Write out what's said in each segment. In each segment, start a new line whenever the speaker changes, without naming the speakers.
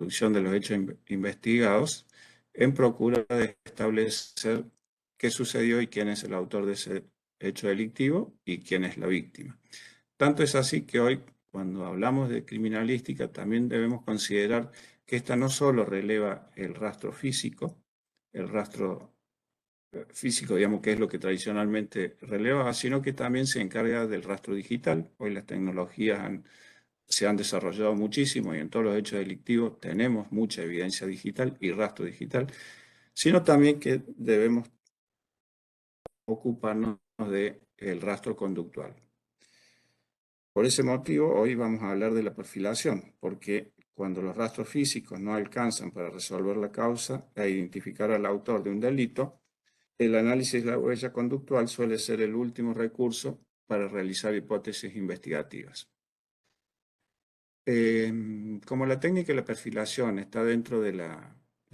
instrucción de los hechos investigados en procura de establecer qué sucedió y quién es el autor de ese hecho delictivo y quién es la víctima. Tanto es así que hoy, cuando hablamos de criminalística, también debemos considerar que esta no solo releva el rastro físico, digamos, que es lo que tradicionalmente relevaba, sino que también se encarga del rastro digital. Hoy las tecnologías se han desarrollado muchísimo y en todos los hechos delictivos tenemos mucha evidencia digital y rastro digital, sino también que debemos ocuparnos del rastro conductual. Por ese motivo, hoy vamos a hablar de la perfilación, porque cuando los rastros físicos no alcanzan para resolver la causa e identificar al autor de un delito, el análisis de la huella conductual suele ser el último recurso para realizar hipótesis investigativas. Como la técnica de la perfilación está dentro de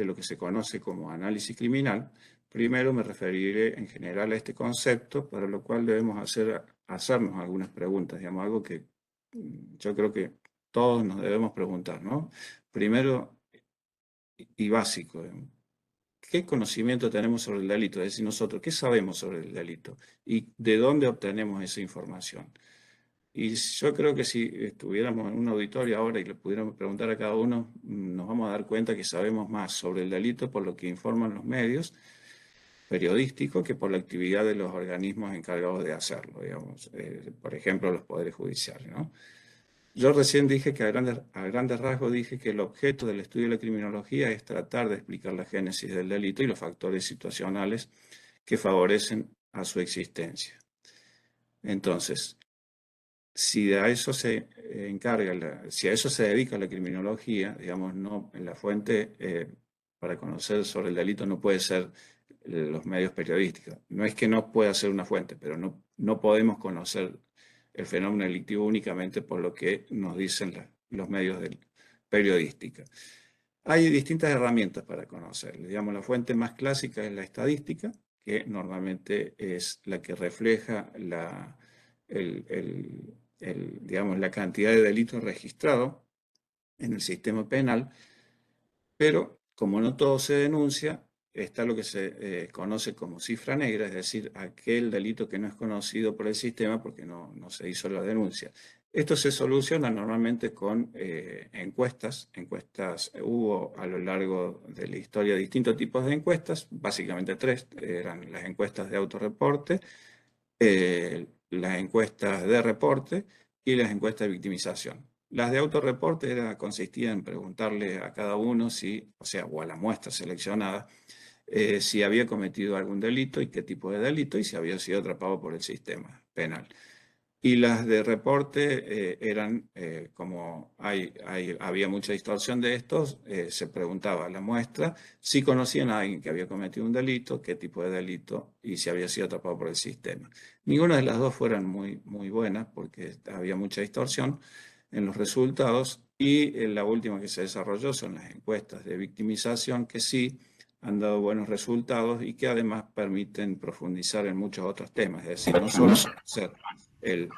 lo que se conoce como análisis criminal, primero me referiré en general a este concepto, para lo cual debemos hacernos algunas preguntas, digamos, algo que yo creo que todos nos debemos preguntar, ¿no? Primero y básico, ¿qué conocimiento tenemos sobre el delito? Es decir, nosotros, ¿qué sabemos sobre el delito? ¿Y de dónde obtenemos esa información? Y yo creo que si estuviéramos en un auditorio ahora y le pudiéramos preguntar a cada uno, nos vamos a dar cuenta que sabemos más sobre el delito por lo que informan los medios periodísticos que por la actividad de los organismos encargados de hacerlo, digamos, por ejemplo, los poderes judiciales, ¿no? Yo recién dije que a grandes rasgos dije que el objeto del estudio de la criminología es tratar de explicar la génesis del delito y los factores situacionales que favorecen a su existencia. Entonces, si a eso se si a eso se dedica la criminología, digamos, no, en la fuente para conocer sobre el delito no puede ser los medios periodísticos. No es que no pueda ser una fuente, pero no podemos conocer el fenómeno delictivo únicamente por lo que nos dicen los medios periodísticos. Hay distintas herramientas para conocerlo. Digamos, la fuente más clásica es la estadística, que normalmente es la que refleja digamos, la cantidad de delitos registrados en el sistema penal, pero como no todo se denuncia, está lo que se conoce como cifra negra, es decir, aquel delito que no es conocido por el sistema porque no se hizo la denuncia. Esto se soluciona normalmente con encuestas. Hubo a lo largo de la historia distintos tipos de encuestas, básicamente tres, eran las encuestas de autorreporte, las encuestas de reporte y las encuestas de victimización. Las de autorreporte consistían en preguntarle a cada uno o a la muestra seleccionada, si había cometido algún delito y qué tipo de delito y si había sido atrapado por el sistema penal. Y las de reporte eran, como había mucha distorsión de estos, se preguntaba a la muestra si conocían a alguien que había cometido un delito, qué tipo de delito y si había sido atrapado por el sistema. Ninguna de las dos fueron muy, muy buenas porque había mucha distorsión en los resultados y la última que se desarrolló son las encuestas de victimización que sí han dado buenos resultados y que además permiten profundizar en muchos otros temas, es decir, no solo ser el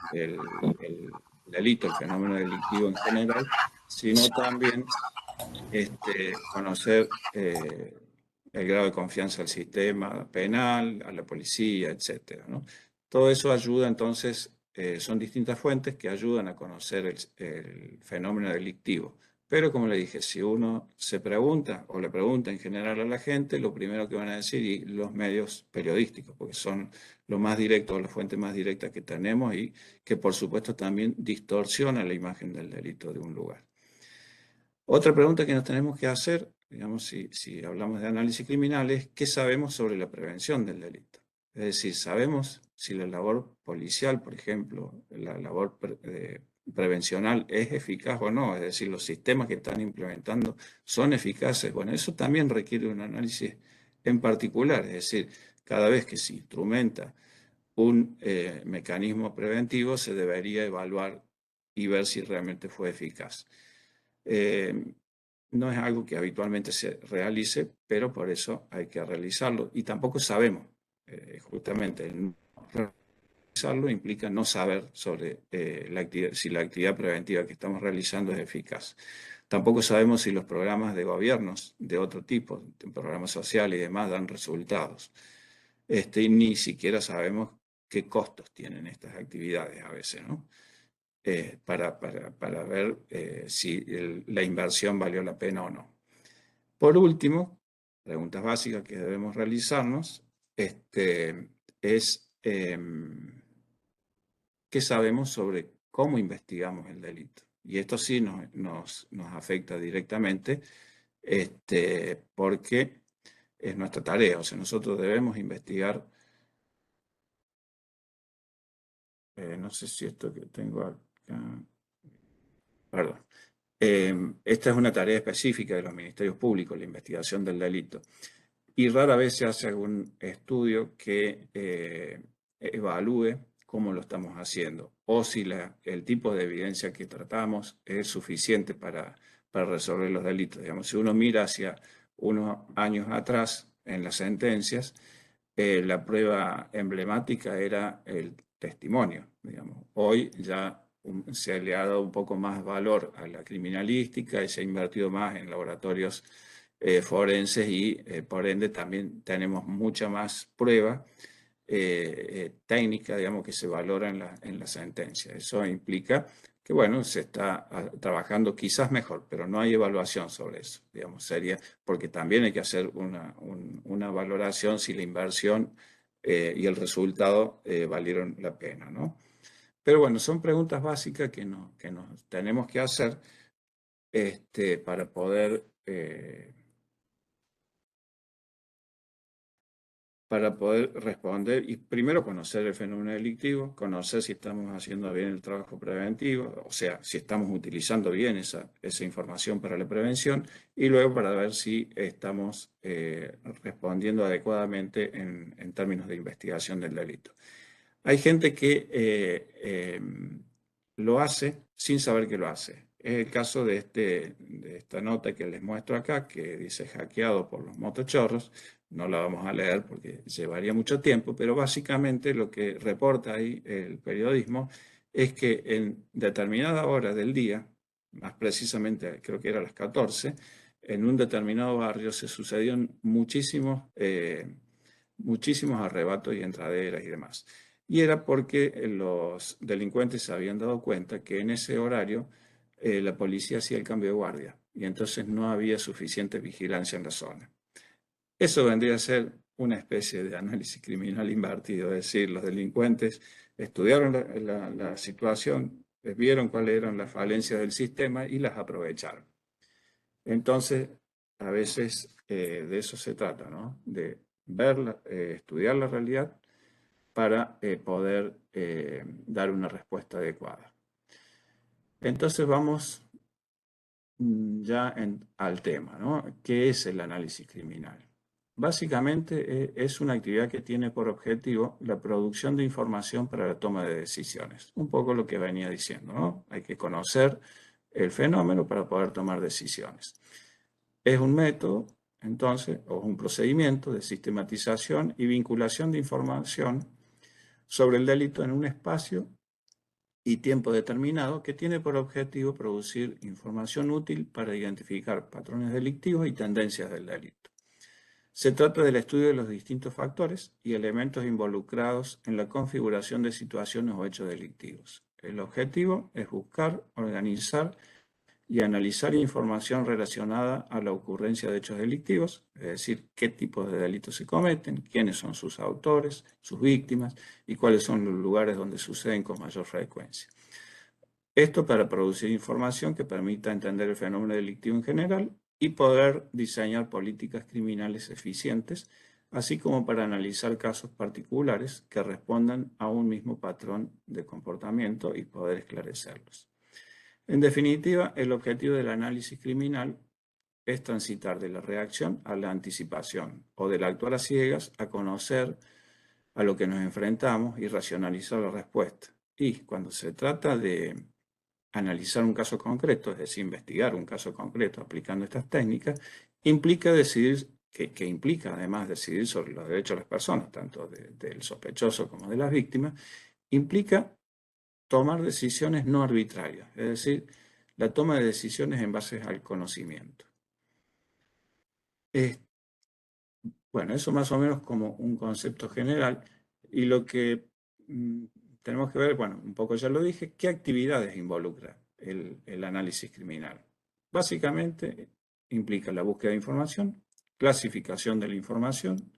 delito, el fenómeno delictivo en general, sino también conocer el grado de confianza al sistema penal, a la policía, etc., ¿no? Todo eso ayuda entonces, son distintas fuentes que ayudan a conocer el fenómeno delictivo. Pero como le dije, si uno se pregunta o le pregunta en general a la gente, lo primero que van a decir y los medios periodísticos, porque son lo más directo, la fuente más directa que tenemos y que por supuesto también distorsiona la imagen del delito de un lugar. Otra pregunta que nos tenemos que hacer, digamos, si hablamos de análisis criminal, es ¿qué sabemos sobre la prevención del delito? Es decir, sabemos si la labor policial, por ejemplo, la labor prevencional es eficaz o no, es decir, los sistemas que están implementando son eficaces. Bueno, eso también requiere un análisis en particular, es decir, cada vez que se instrumenta un mecanismo preventivo se debería evaluar y ver si realmente fue eficaz. No es algo que habitualmente se realice, pero por eso hay que realizarlo. Y tampoco sabemos, justamente, el no realizarlo implica no saber sobre si la actividad preventiva que estamos realizando es eficaz. Tampoco sabemos si los programas de gobiernos de otro tipo, programas sociales y demás, dan resultados. Y ni siquiera sabemos qué costos tienen estas actividades a veces, ¿no? Para ver si la inversión valió la pena o no. Por último, preguntas básicas que debemos realizarnos, es qué sabemos sobre cómo investigamos el delito. Y esto sí nos afecta directamente, porque es nuestra tarea. O sea, nosotros debemos investigar. No sé si esto que tengo acá. Perdón. Esta es una tarea específica de los ministerios públicos, la investigación del delito. Y rara vez se hace algún estudio que evalúe cómo lo estamos haciendo o si el tipo de evidencia que tratamos es suficiente para resolver los delitos. Digamos, si uno mira hacia unos años atrás en las sentencias, la prueba emblemática era el testimonio. Digamos. Hoy ya se le ha dado un poco más valor a la criminalística y se ha invertido más en laboratorios forenses y por ende también tenemos mucha más prueba técnica, digamos, que se valora en la sentencia. Eso implica que, bueno, se está trabajando quizás mejor, pero no hay evaluación sobre eso, digamos, sería, porque también hay que hacer una valoración si la inversión y el resultado valieron la pena, ¿no? Pero bueno, son preguntas básicas que nos tenemos que hacer para poder responder y primero conocer el fenómeno delictivo, conocer si estamos haciendo bien el trabajo preventivo, o sea, si estamos utilizando bien esa información para la prevención y luego para ver si estamos respondiendo adecuadamente en términos de investigación del delito. Hay gente que lo hace sin saber que lo hace. Es el caso de esta nota que les muestro acá, que dice hackeado por los motochorros. No la vamos a leer porque llevaría mucho tiempo, pero básicamente lo que reporta ahí el periodismo es que en determinada hora del día, más precisamente creo que era a las 14, en un determinado barrio se sucedieron muchísimos arrebatos y entraderas y demás. Y era porque los delincuentes se habían dado cuenta que en ese horario la policía hacía el cambio de guardia y entonces no había suficiente vigilancia en la zona. Eso vendría a ser una especie de análisis criminal invertido, es decir, los delincuentes estudiaron la situación, vieron cuáles eran las falencias del sistema y las aprovecharon. Entonces, a veces de eso se trata, ¿no? De estudiar la realidad para poder dar una respuesta adecuada. Entonces vamos ya al tema, ¿no? ¿Qué es el análisis criminal? Básicamente es una actividad que tiene por objetivo la producción de información para la toma de decisiones. Un poco lo que venía diciendo, ¿no? Hay que conocer el fenómeno para poder tomar decisiones. Es un método, entonces, o un procedimiento de sistematización y vinculación de información sobre el delito en un espacio y tiempo determinado que tiene por objetivo producir información útil para identificar patrones delictivos y tendencias del delito. Se trata del estudio de los distintos factores y elementos involucrados en la configuración de situaciones o hechos delictivos. El objetivo es buscar, organizar y analizar información relacionada a la ocurrencia de hechos delictivos, es decir, qué tipos de delitos se cometen, quiénes son sus autores, sus víctimas y cuáles son los lugares donde suceden con mayor frecuencia. Esto para producir información que permita entender el fenómeno delictivo en general y poder diseñar políticas criminales eficientes, así como para analizar casos particulares que respondan a un mismo patrón de comportamiento y poder esclarecerlos. En definitiva, el objetivo del análisis criminal es transitar de la reacción a la anticipación o del actuar a ciegas a conocer a lo que nos enfrentamos y racionalizar la respuesta. Y cuando se trata de analizar un caso concreto, es decir, investigar un caso concreto aplicando estas técnicas, implica decidir, que implica además decidir sobre los derechos de las personas, tanto del sospechoso como de las víctimas, implica tomar decisiones no arbitrarias, es decir, la toma de decisiones en base al conocimiento. Bueno, eso más o menos como un concepto general. Y lo que tenemos que ver, bueno, un poco ya lo dije, ¿qué actividades involucra el análisis criminal? Básicamente implica la búsqueda de información, clasificación de la información,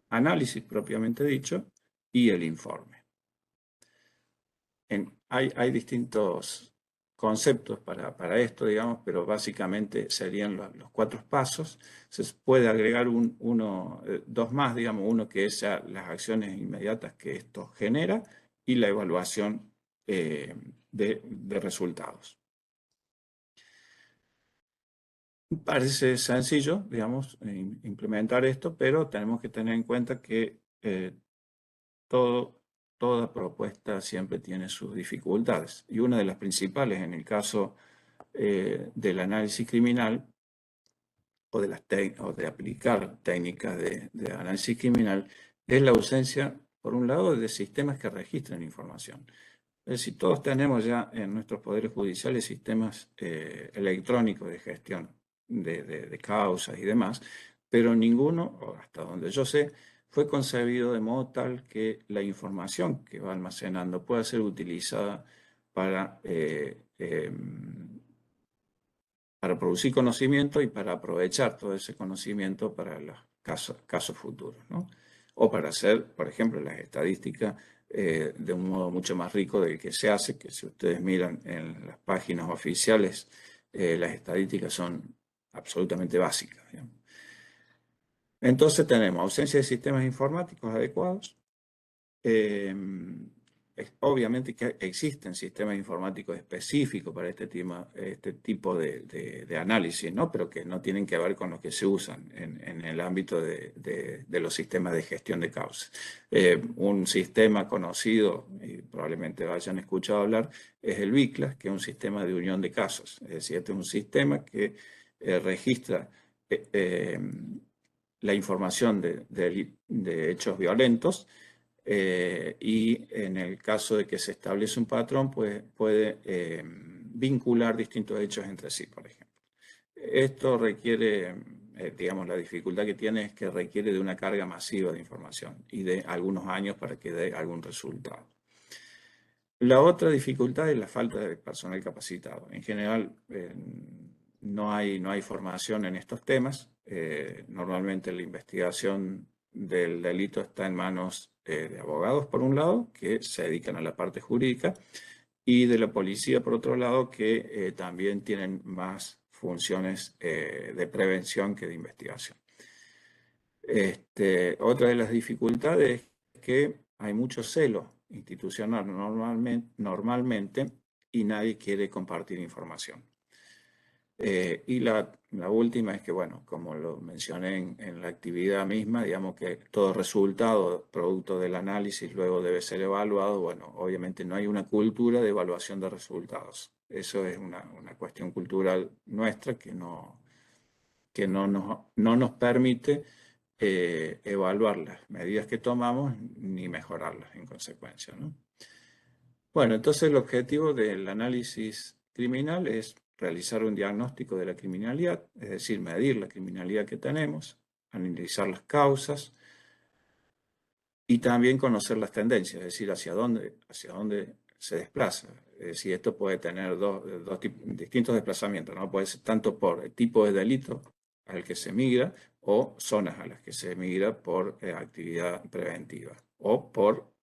análisis propiamente dicho y el informe. Hay distintos conceptos para esto, digamos, pero básicamente serían los 4 pasos. Se puede agregar dos más, digamos, uno que es ya las acciones inmediatas que esto genera y la evaluación de resultados. Parece sencillo, digamos, implementar esto, pero tenemos que tener en cuenta que toda propuesta siempre tiene sus dificultades. Y una de las principales en el caso del análisis criminal o de aplicar técnicas de análisis criminal es la ausencia, por un lado, de sistemas que registren información. Es decir, todos tenemos ya en nuestros poderes judiciales sistemas electrónicos de gestión de causas y demás, pero ninguno, o hasta donde yo sé, fue concebido de modo tal que la información que va almacenando pueda ser utilizada para producir conocimiento y para aprovechar todo ese conocimiento para los casos futuros, ¿no? O para hacer, por ejemplo, las estadísticas de un modo mucho más rico del que se hace, que si ustedes miran en las páginas oficiales, las estadísticas son absolutamente básicas, digamos. Entonces tenemos ausencia de sistemas informáticos adecuados. Obviamente que existen sistemas informáticos específicos para este tipo de análisis, ¿no? Pero que no tienen que ver con los que se usan en el ámbito de los sistemas de gestión de causas. Un sistema conocido, y probablemente hayan escuchado hablar, es el BICLAS, que es un sistema de unión de casos. Es decir, este es un sistema que registra la información de hechos violentos. Y en el caso de que se establece un patrón, pues puede vincular distintos hechos entre sí, por ejemplo. Esto requiere, digamos, la dificultad que tiene es que requiere de una carga masiva de información y de algunos años para que dé algún resultado. La otra dificultad es la falta de personal capacitado. En general, no hay formación en estos temas. Normalmente la investigación del delito está en manos de abogados, por un lado, que se dedican a la parte jurídica, y de la policía, por otro lado, que también tienen más funciones de prevención que de investigación. Otra de las dificultades es que hay mucho celo institucional normalmente y nadie quiere compartir información. Y la última es que, bueno, como lo mencioné en la actividad misma, digamos que todo resultado producto del análisis luego debe ser evaluado. Bueno, obviamente no hay una cultura de evaluación de resultados. Eso es una cuestión cultural nuestra que no nos permite evaluar las medidas que tomamos ni mejorarlas en consecuencia, ¿no? Bueno, entonces el objetivo del análisis criminal es realizar un diagnóstico de la criminalidad, es decir, medir la criminalidad que tenemos, analizar las causas y también conocer las tendencias, es decir, hacia dónde se desplaza. Es decir, esto puede tener distintos desplazamientos, ¿no? Puede ser tanto por el tipo de delito al que se migra o zonas a las que se migra por actividad preventiva o por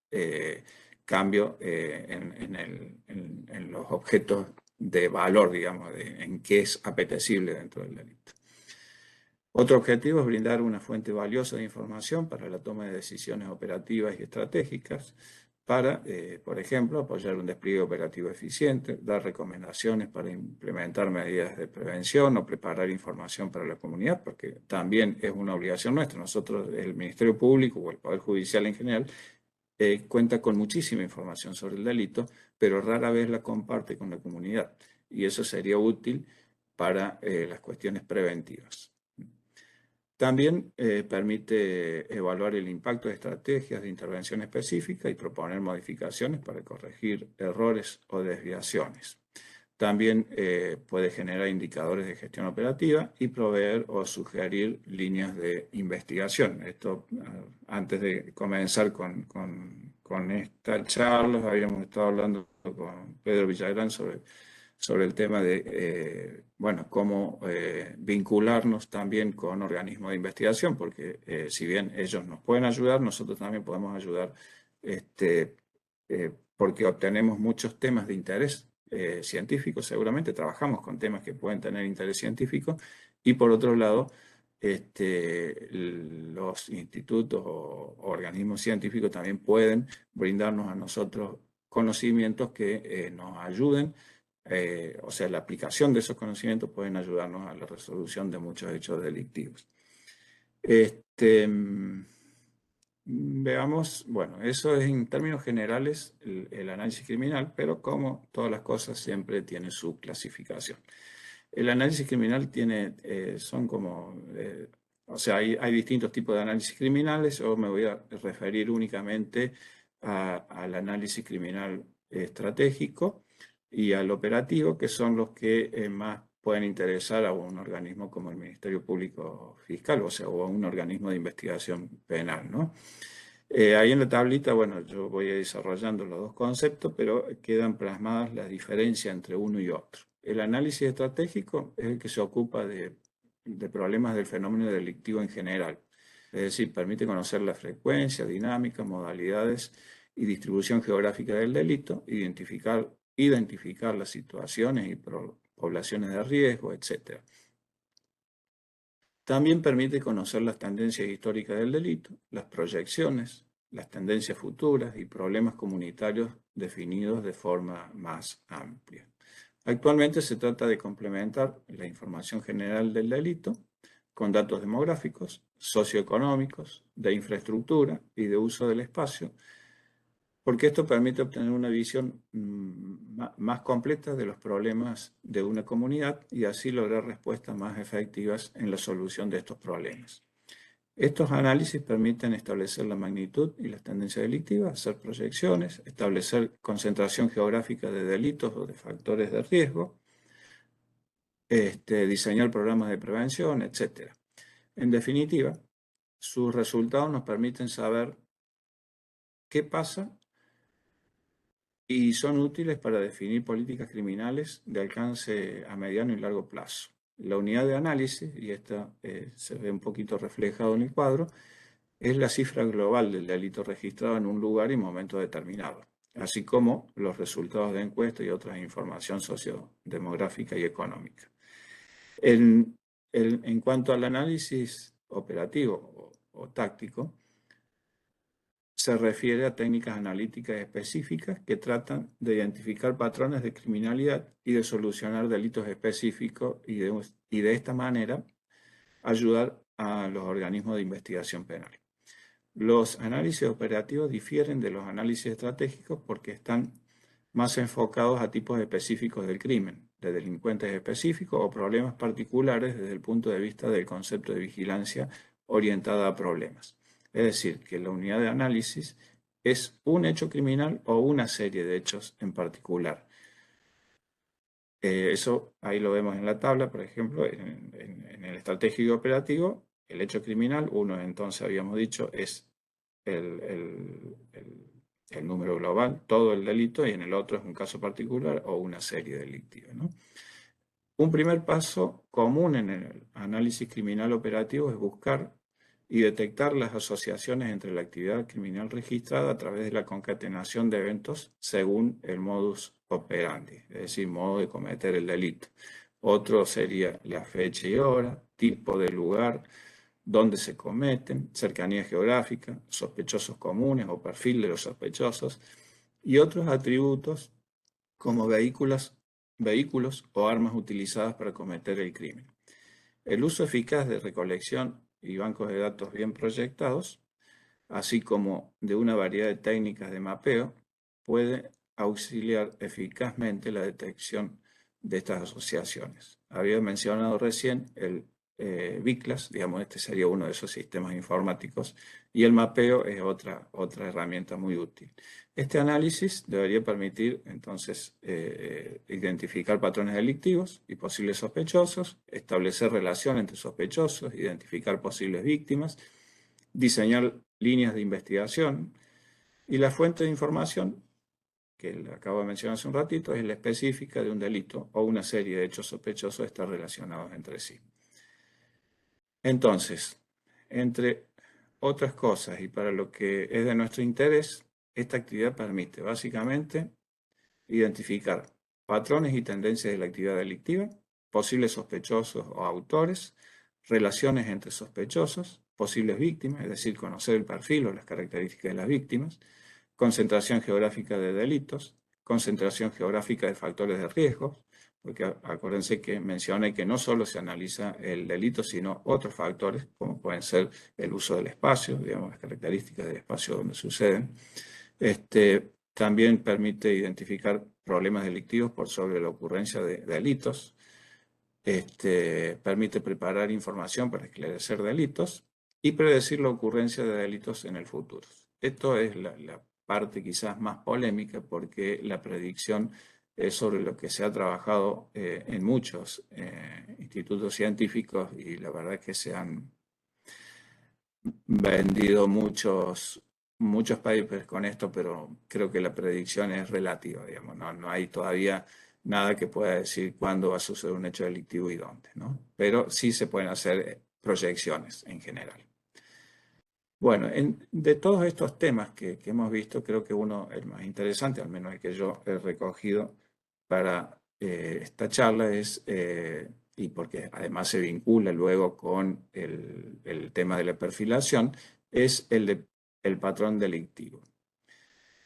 cambio en los objetos de valor, digamos, en qué es apetecible dentro del delito. Otro objetivo es brindar una fuente valiosa de información para la toma de decisiones operativas y estratégicas, para, por ejemplo, apoyar un despliegue operativo eficiente, dar recomendaciones para implementar medidas de prevención o preparar información para la comunidad, porque también es una obligación nuestra. Nosotros, el Ministerio Público o el Poder Judicial en general, cuenta con muchísima información sobre el delito, pero rara vez la comparte con la comunidad. Y eso sería útil para las cuestiones preventivas. También permite evaluar el impacto de estrategias de intervención específica y proponer modificaciones para corregir errores o desviaciones. También puede generar indicadores de gestión operativa y proveer o sugerir líneas de investigación. Esto, antes de comenzar con esta charla, habíamos estado hablando con Pedro Villagrán sobre el tema de, bueno, cómo vincularnos también con organismos de investigación, porque si bien ellos nos pueden ayudar, nosotros también podemos ayudar, porque obtenemos muchos temas de interés científico, seguramente trabajamos con temas que pueden tener interés científico, y por otro lado, los institutos o organismos científicos también pueden brindarnos a nosotros conocimientos que nos ayuden, o sea, la aplicación de esos conocimientos pueden ayudarnos a la resolución de muchos hechos delictivos. Veamos, bueno, eso es en términos generales el análisis criminal, pero como todas las cosas siempre tiene su clasificación. El análisis criminal tiene, son como, o sea, hay distintos tipos de análisis criminales. Yo me voy a referir únicamente al análisis criminal estratégico y al operativo, que son los que más pueden interesar a un organismo como el Ministerio Público Fiscal, o sea, o a un organismo de investigación penal, ¿no? Ahí en la tablita, bueno, yo voy desarrollando los dos conceptos, pero quedan plasmadas las diferencias entre uno y otro. El análisis estratégico es el que se ocupa de problemas del fenómeno delictivo en general. Es decir, permite conocer la frecuencia, dinámica, modalidades y distribución geográfica del delito, identificar las situaciones y poblaciones de riesgo, etc. También permite conocer las tendencias históricas del delito, las proyecciones, las tendencias futuras y problemas comunitarios definidos de forma más amplia. Actualmente se trata de complementar la información general del delito con datos demográficos, socioeconómicos, de infraestructura y de uso del espacio, porque esto permite obtener una visión más completa de los problemas de una comunidad y así lograr respuestas más efectivas en la solución de estos problemas. Estos análisis permiten establecer la magnitud y las tendencias delictivas, hacer proyecciones, establecer concentración geográfica de delitos o de factores de riesgo, diseñar programas de prevención, etc. En definitiva, sus resultados nos permiten saber qué pasa y son útiles para definir políticas criminales de alcance a mediano y largo plazo. La unidad de análisis, y esta se ve un poquito reflejado en el cuadro, es la cifra global del delito registrado en un lugar y momento determinado, así como los resultados de encuesta y otra información sociodemográfica y económica. En cuanto al análisis operativo o táctico, se refiere a técnicas analíticas específicas que tratan de identificar patrones de criminalidad y de solucionar delitos específicos y de esta manera ayudar a los organismos de investigación penal. Los análisis operativos difieren de los análisis estratégicos porque están más enfocados a tipos específicos del crimen, de delincuentes específicos o problemas particulares desde el punto de vista del concepto de vigilancia orientada a problemas. Es decir, que la unidad de análisis es un hecho criminal o una serie de hechos en particular. Eso ahí lo vemos en la tabla, por ejemplo, en el estratégico operativo, el hecho criminal, uno entonces habíamos dicho es el número global, todo el delito, y en el otro es un caso particular o una serie delictiva, ¿no? Un primer paso común en el análisis criminal operativo es buscar y detectar las asociaciones entre la actividad criminal registrada a través de la concatenación de eventos según el modus operandi, es decir, modo de cometer el delito. Otro sería la fecha y hora, tipo de lugar, dónde se cometen, cercanía geográfica, sospechosos comunes o perfil de los sospechosos, y otros atributos como vehículos o armas utilizadas para cometer el crimen. El uso eficaz de recolección y bancos de datos bien proyectados, así como de una variedad de técnicas de mapeo, puede auxiliar eficazmente la detección de estas asociaciones. Había mencionado recién BICLAS, digamos, este sería uno de esos sistemas informáticos, y el mapeo es otra herramienta muy útil. Este análisis debería permitir, entonces, identificar patrones delictivos y posibles sospechosos, establecer relación entre sospechosos, identificar posibles víctimas, diseñar líneas de investigación, y la fuente de información que le acabo de mencionar hace un ratito, es la específica de un delito o una serie de hechos sospechosos estar relacionados entre sí. Entonces, entre otras cosas y para lo que es de nuestro interés, esta actividad permite básicamente identificar patrones y tendencias de la actividad delictiva, posibles sospechosos o autores, relaciones entre sospechosos, posibles víctimas, es decir, conocer el perfil o las características de las víctimas, concentración geográfica de delitos, concentración geográfica de factores de riesgo, porque acuérdense que mencioné que no solo se analiza el delito, sino otros factores, como pueden ser el uso del espacio, digamos, las características del espacio donde suceden. También permite identificar problemas delictivos por sobre la ocurrencia de delitos. Permite preparar información para esclarecer delitos y predecir la ocurrencia de delitos en el futuro. Esto es la parte quizás más polémica porque la predicción es sobre lo que se ha trabajado en muchos institutos científicos y la verdad es que se han vendido muchos papers con esto, pero creo que la predicción es relativa, digamos, no hay todavía nada que pueda decir cuándo va a suceder un hecho delictivo y dónde, ¿no? Pero sí se pueden hacer proyecciones en general. Bueno, de todos estos temas que hemos visto, creo que uno, el más interesante, al menos el que yo he recogido para esta charla, es, y porque además se vincula luego con el tema de la perfilación, es el patrón delictivo.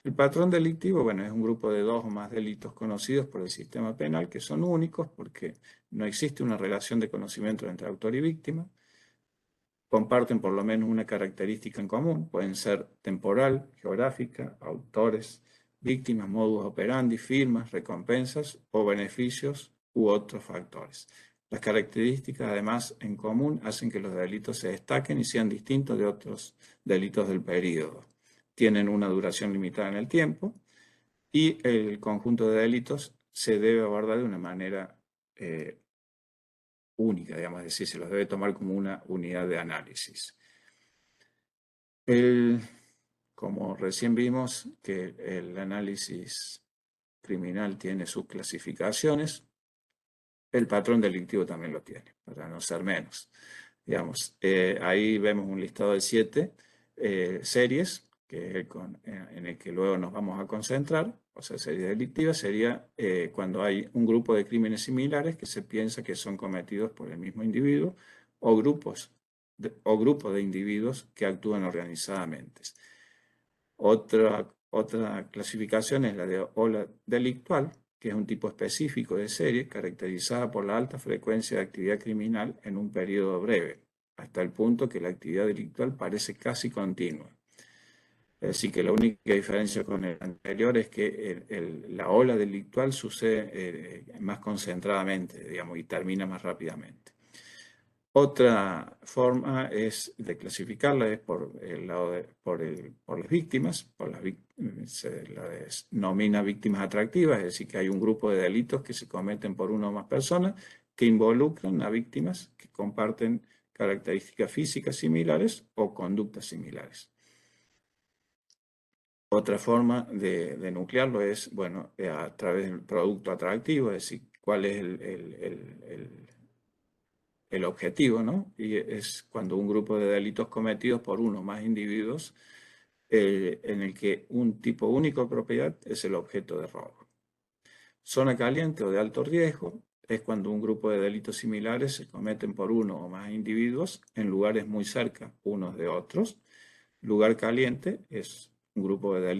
El patrón delictivo, bueno, es un grupo de 2 o más delitos conocidos por el sistema penal que son únicos porque no existe una relación de conocimiento entre autor y víctima. Comparten por lo menos una característica en común, pueden ser temporal, geográfica, autores, víctimas, modus operandi, firmas, recompensas o beneficios u otros factores. Las características además en común hacen que los delitos se destaquen y sean distintos de otros delitos del periodo. Tienen una duración limitada en el tiempo y el conjunto de delitos se debe abordar de una manera única, digamos, es decir, se los debe tomar como una unidad de análisis. Como recién vimos que el análisis criminal tiene sus clasificaciones, el patrón delictivo también lo tiene, para no ser menos. Digamos, ahí vemos un listado de 7 series en el que luego nos vamos a concentrar. O sea, serie delictiva sería cuando hay un grupo de crímenes similares que se piensa que son cometidos por el mismo individuo o grupos de individuos que actúan organizadamente. Otra clasificación es la de ola delictual, que es un tipo específico de serie caracterizada por la alta frecuencia de actividad criminal en un periodo breve, hasta el punto que la actividad delictual parece casi continua. Es decir, que la única diferencia con el anterior es que la ola delictual sucede más concentradamente, digamos, y termina más rápidamente. Otra forma de clasificarla es por el lado por las víctimas, se las denomina víctimas atractivas, es decir, que hay un grupo de delitos que se cometen por una o más personas que involucran a víctimas que comparten características físicas similares o conductas similares. Otra forma de nuclearlo es, bueno, a través del producto atractivo, es decir, cuál es el objetivo, ¿no? Y es cuando un grupo de delitos cometidos por uno o más individuos en el que un tipo único de propiedad es el objeto de robo. Zona caliente o de alto riesgo es cuando un grupo de delitos similares se cometen por uno o más individuos en lugares muy cerca unos de otros. Lugar caliente es un grupo de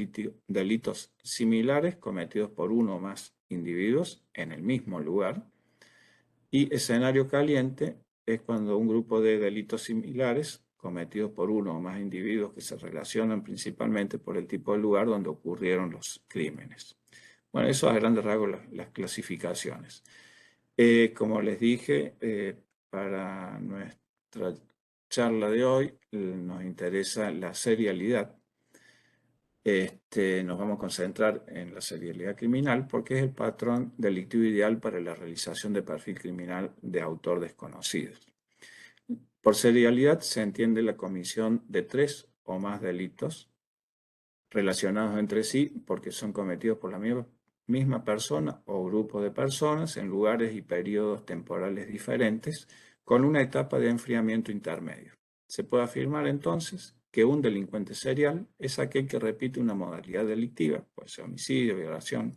delitos similares cometidos por uno o más individuos en el mismo lugar. Y escenario caliente es cuando un grupo de delitos similares cometidos por uno o más individuos que se relacionan principalmente por el tipo de lugar donde ocurrieron los crímenes. Bueno, eso a grandes rasgos las clasificaciones. Como les dije, para nuestra charla de hoy nos interesa la serialidad. Nos vamos a concentrar en la serialidad criminal porque es el patrón delictivo ideal para la realización de perfil criminal de autor desconocido. Por serialidad se entiende la comisión de 3 o más delitos relacionados entre sí porque son cometidos por la misma persona o grupo de personas en lugares y periodos temporales diferentes con una etapa de enfriamiento intermedio. Se puede afirmar entonces que un delincuente serial es aquel que repite una modalidad delictiva, puede ser homicidio, violación,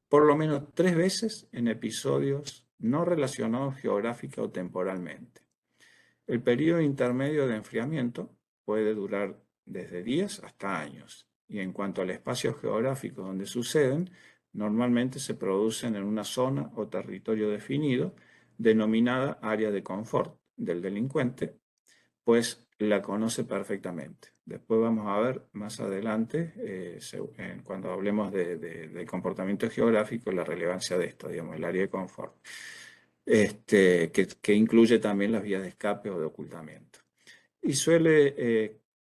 por lo menos 3 veces en episodios no relacionados geográfica o temporalmente. El periodo intermedio de enfriamiento puede durar desde días hasta años, y en cuanto al espacio geográfico donde suceden, normalmente se producen en una zona o territorio definido, denominada área de confort del delincuente, pues la conoce perfectamente. Después vamos a ver más adelante, cuando hablemos del comportamiento geográfico, la relevancia de esto, digamos, el área de confort. Que incluye también las vías de escape o de ocultamiento. Y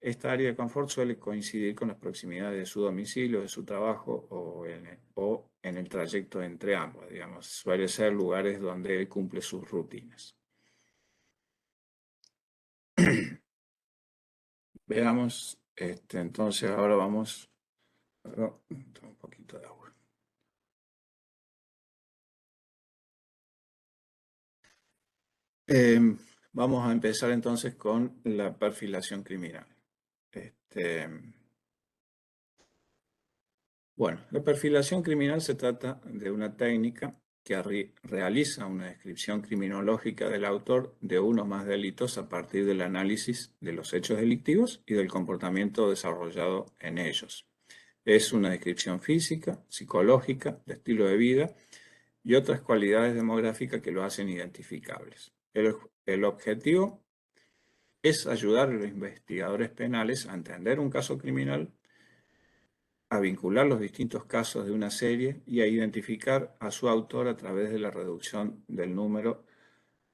esta área de confort suele coincidir con las proximidades de su domicilio, de su trabajo o en el trayecto entre ambos, digamos. Suele ser lugares donde él cumple sus rutinas. Veamos, entonces ahora vamos, un poquito de agua. Vamos a empezar entonces con la perfilación criminal. Bueno, la perfilación criminal se trata de una técnica que realiza una descripción criminológica del autor de uno o más delitos a partir del análisis de los hechos delictivos y del comportamiento desarrollado en ellos. Es una descripción física, psicológica, de estilo de vida y otras cualidades demográficas que lo hacen identificables. El objetivo es ayudar a los investigadores penales a entender un caso criminal, a vincular los distintos casos de una serie y a identificar a su autor a través de la reducción del número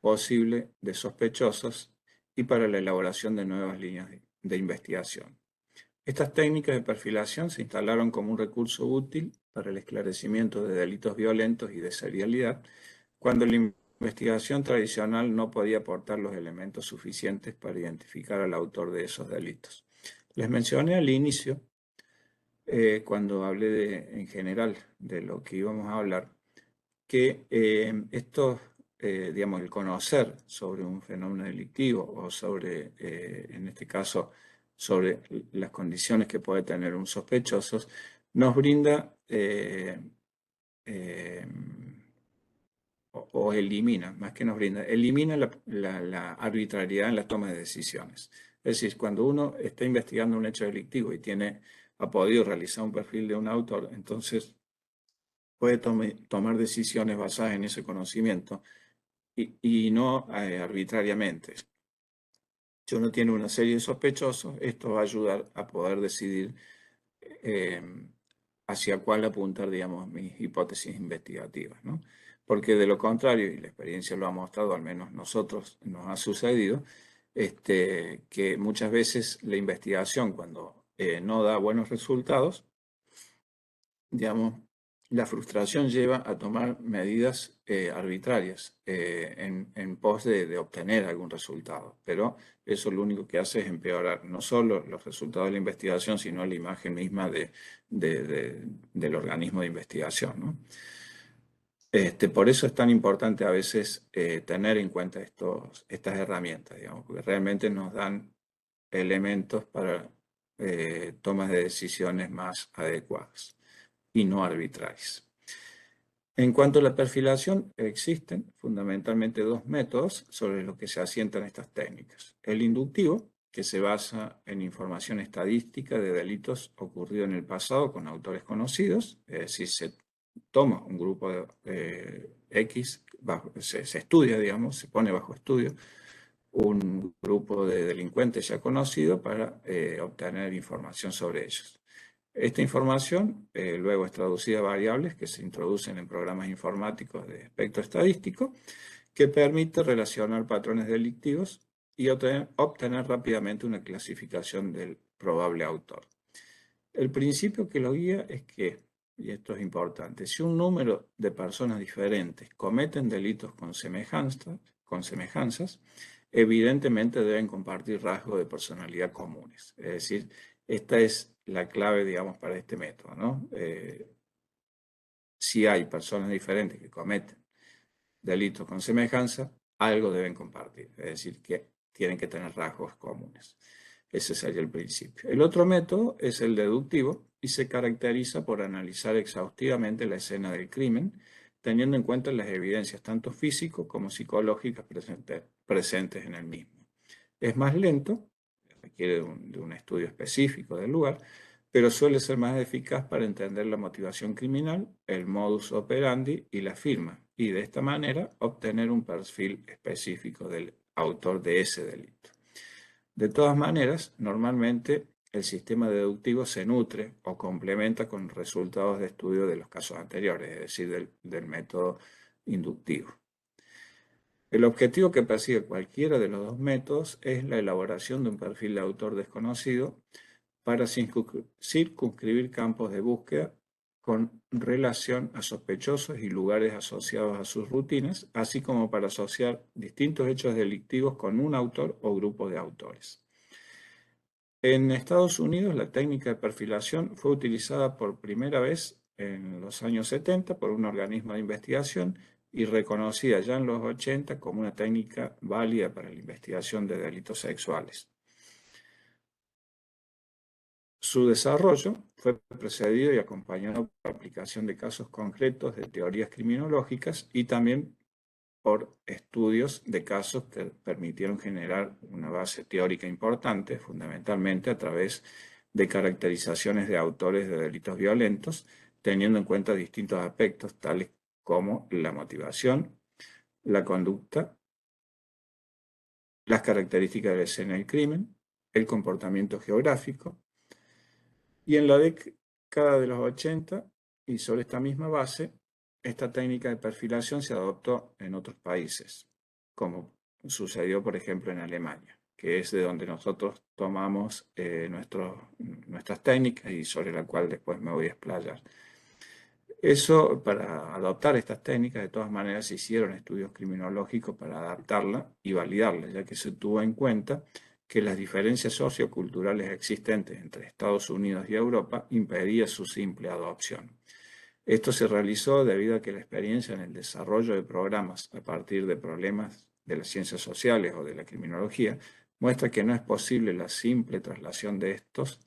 posible de sospechosos y para la elaboración de nuevas líneas de investigación. Estas técnicas de perfilación se instalaron como un recurso útil para el esclarecimiento de delitos violentos y de serialidad, cuando la investigación tradicional no podía aportar los elementos suficientes para identificar al autor de esos delitos. Les mencioné al inicio, cuando hablé en general de lo que íbamos a hablar, que digamos, el conocer sobre un fenómeno delictivo o sobre, en este caso, sobre las condiciones que puede tener un sospechoso, nos brinda o elimina, más que nos brinda, elimina la arbitrariedad en la toma de decisiones. Es decir, cuando uno está investigando un hecho delictivo y ha podido realizar un perfil de un autor, entonces puede tomar decisiones basadas en ese conocimiento y no arbitrariamente. Si uno tiene una serie de sospechosos, esto va a ayudar a poder decidir hacia cuál apuntar, digamos, mis hipótesis investigativas, ¿no? Porque de lo contrario, y la experiencia lo ha mostrado, al menos nosotros nos ha sucedido, que muchas veces la investigación, cuando no da buenos resultados, digamos, la frustración lleva a tomar medidas arbitrarias en pos de obtener algún resultado. Pero eso lo único que hace es empeorar no solo los resultados de la investigación, sino la imagen misma del organismo de investigación, ¿no? Por eso es tan importante a veces tener en cuenta estas herramientas, digamos, porque realmente nos dan elementos para tomas de decisiones más adecuadas y no arbitrarias. En cuanto a la perfilación, existen fundamentalmente 2 métodos sobre los que se asientan estas técnicas. El inductivo, que se basa en información estadística de delitos ocurridos en el pasado con autores conocidos, es decir, se toma un grupo de X, se estudia, digamos, se pone bajo estudio un grupo de delincuentes ya conocido para obtener información sobre ellos. Esta información luego es traducida a variables que se introducen en programas informáticos de espectro estadístico que permite relacionar patrones delictivos y obtener rápidamente una clasificación del probable autor. El principio que lo guía es que, y esto es importante, si un número de personas diferentes cometen delitos con semejanzas, evidentemente deben compartir rasgos de personalidad comunes. Es decir, esta es la clave, digamos, para este método, ¿no? Si hay personas diferentes que cometen delitos con semejanza, algo deben compartir, es decir, que tienen que tener rasgos comunes. Ese sería el principio. El otro método es el deductivo y se caracteriza por analizar exhaustivamente la escena del crimen, teniendo en cuenta las evidencias tanto físicas como psicológicas presentes en el mismo. Es más lento, requiere de un estudio específico del lugar, pero suele ser más eficaz para entender la motivación criminal, el modus operandi y la firma, y de esta manera obtener un perfil específico del autor de ese delito. De todas maneras, normalmente el sistema deductivo se nutre o complementa con resultados de estudio de los casos anteriores, es decir, del método inductivo. El objetivo que persigue cualquiera de los dos métodos es la elaboración de un perfil de autor desconocido para circunscribir campos de búsqueda con relación a sospechosos y lugares asociados a sus rutinas, así como para asociar distintos hechos delictivos con un autor o grupo de autores. En Estados Unidos, la técnica de perfilación fue utilizada por primera vez en los años 70 por un organismo de investigación y reconocida ya en los 80 como una técnica válida para la investigación de delitos sexuales. Su desarrollo fue precedido y acompañado por la aplicación de casos concretos de teorías criminológicas y también por estudios de casos que permitieron generar una base teórica importante, fundamentalmente a través de caracterizaciones de autores de delitos violentos, teniendo en cuenta distintos aspectos tales como la motivación, la conducta, las características de la escena del crimen, el comportamiento geográfico. Y en la década de los 80, y sobre esta misma base, esta técnica de perfilación se adoptó en otros países, como sucedió, por ejemplo, en Alemania, que es de donde nosotros tomamos nuestras técnicas y sobre la cual después me voy a explayar. Eso, para adoptar estas técnicas, de todas maneras se hicieron estudios criminológicos para adaptarla y validarla, ya que se tuvo en cuenta que las diferencias socioculturales existentes entre Estados Unidos y Europa impedían su simple adopción. Esto se realizó debido a que la experiencia en el desarrollo de programas a partir de problemas de las ciencias sociales o de la criminología muestra que no es posible la simple traslación de estos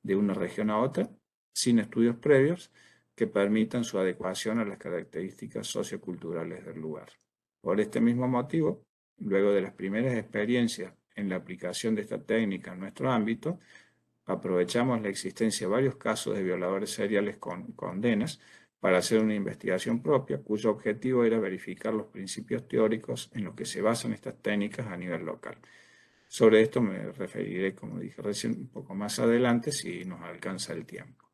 de una región a otra sin estudios previos que permitan su adecuación a las características socioculturales del lugar. Por este mismo motivo, luego de las primeras experiencias en la aplicación de esta técnica en nuestro ámbito, aprovechamos la existencia de varios casos de violadores seriales con condenas para hacer una investigación propia, cuyo objetivo era verificar los principios teóricos en los que se basan estas técnicas a nivel local. Sobre esto me referiré, como dije recién, un poco más adelante si nos alcanza el tiempo.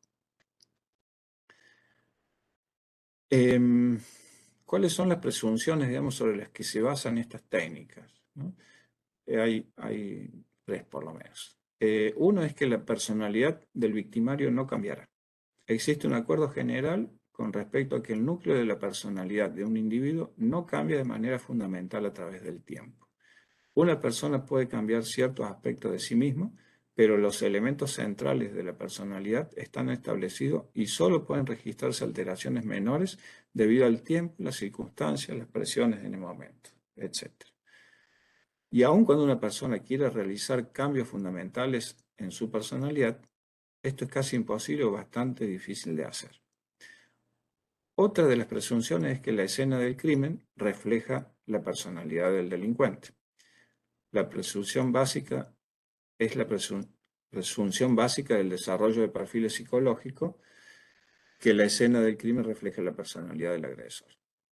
¿Cuáles son las presunciones, digamos, sobre las que se basan estas técnicas? ¿No? Hay tres por lo menos. Uno es que la personalidad del victimario no cambiará. Existe un acuerdo general con respecto a que el núcleo de la personalidad de un individuo no cambia de manera fundamental a través del tiempo. Una persona puede cambiar ciertos aspectos de sí mismo, pero los elementos centrales de la personalidad están establecidos y solo pueden registrarse alteraciones menores debido al tiempo, las circunstancias, las presiones en el momento, etc. Y aun cuando una persona quiera realizar cambios fundamentales en su personalidad, esto es casi imposible o bastante difícil de hacer. Otra de las presunciones es que la escena del crimen refleja la personalidad del delincuente. La presunción básica es la presunción básica del desarrollo de perfiles psicológicos que la escena del crimen refleja la personalidad del agresor.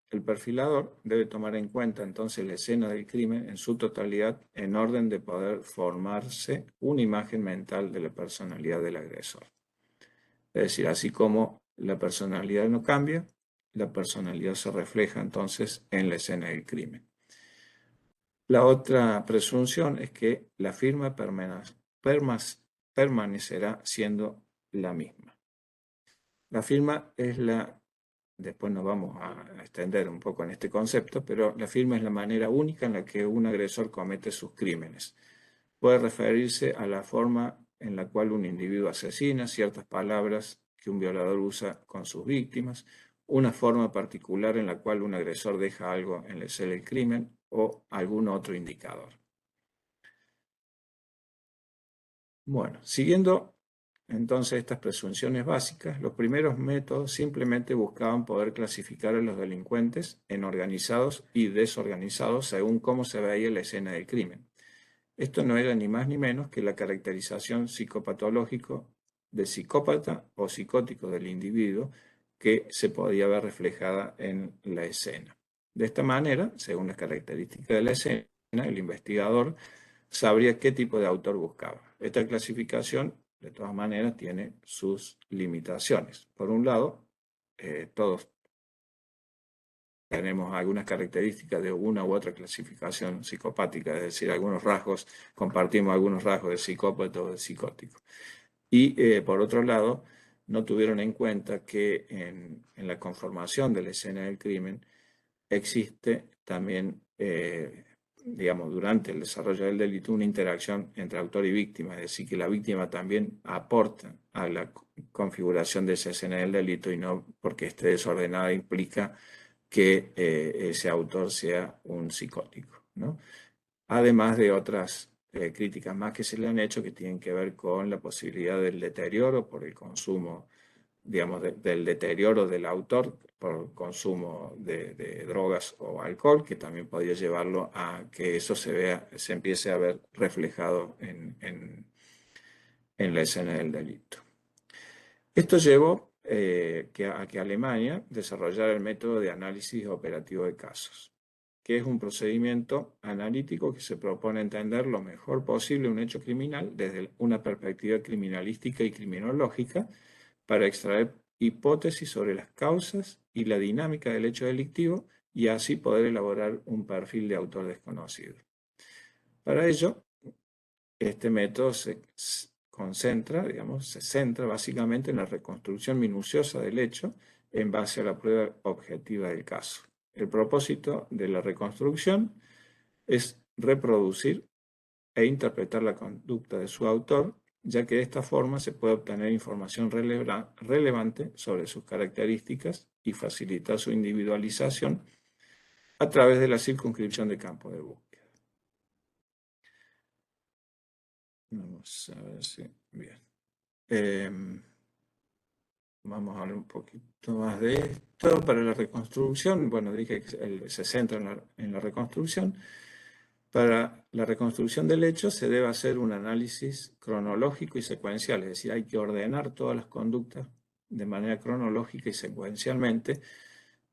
El perfilador debe tomar en cuenta entonces la escena del crimen en su totalidad en orden de poder formarse una imagen mental de la personalidad del agresor. Es decir, así como la personalidad no cambia, la personalidad se refleja entonces en la escena del crimen. La otra presunción es que la firma permanecerá siendo la misma. La firma es después nos vamos a extender un poco en este concepto, pero la firma es la manera única en la que un agresor comete sus crímenes. Puede referirse a la forma en la cual un individuo asesina, ciertas palabras que un violador usa con sus víctimas, una forma particular en la cual un agresor deja algo en la escena del crimen o algún otro indicador. Bueno, siguiendo entonces estas presunciones básicas, los primeros métodos simplemente buscaban poder clasificar a los delincuentes en organizados y desorganizados según cómo se veía la escena del crimen. Esto no era ni más ni menos que la caracterización psicopatológico de psicópata o psicótico del individuo que se podía ver reflejada en la escena. De esta manera, según las características de la escena, el investigador sabría qué tipo de autor buscaba. Esta clasificación, de todas maneras, tiene sus limitaciones. Por un lado, todos tenemos algunas características de una u otra clasificación psicopática, es decir, algunos rasgos, compartimos algunos rasgos de psicópata o de psicótico. Y por otro lado, no tuvieron en cuenta que en la conformación de la escena del crimen existe también, digamos, durante el desarrollo del delito, una interacción entre autor y víctima, es decir, que la víctima también aporta a la configuración de esa escena del delito y no porque esté desordenada implica que ese autor sea un psicótico, ¿no? Además de otras críticas más que se le han hecho que tienen que ver con la posibilidad del deterioro por el consumo, digamos, del deterioro del autor por consumo de drogas o alcohol, que también podría llevarlo a que eso se empiece a ver reflejado en la escena del delito. Esto llevó a que Alemania desarrollara el método de análisis operativo de casos, que es un procedimiento analítico que se propone entender lo mejor posible un hecho criminal desde una perspectiva criminalística y criminológica para extraer hipótesis sobre las causas y la dinámica del hecho delictivo y así poder elaborar un perfil de autor desconocido. Para ello, este método se concentra, digamos, se centra básicamente en la reconstrucción minuciosa del hecho en base a la prueba objetiva del caso. El propósito de la reconstrucción es reproducir e interpretar la conducta de su autor, ya que de esta forma se puede obtener información relevante sobre sus características y facilitar su individualización a través de la circunscripción de campo de búsqueda. Vamos a ver si... Bien. Vamos a hablar un poquito más de esto. Para la reconstrucción, bueno, dije que se centra en la reconstrucción. Para la reconstrucción del hecho se debe hacer un análisis cronológico y secuencial, es decir, hay que ordenar todas las conductas de manera cronológica y secuencialmente,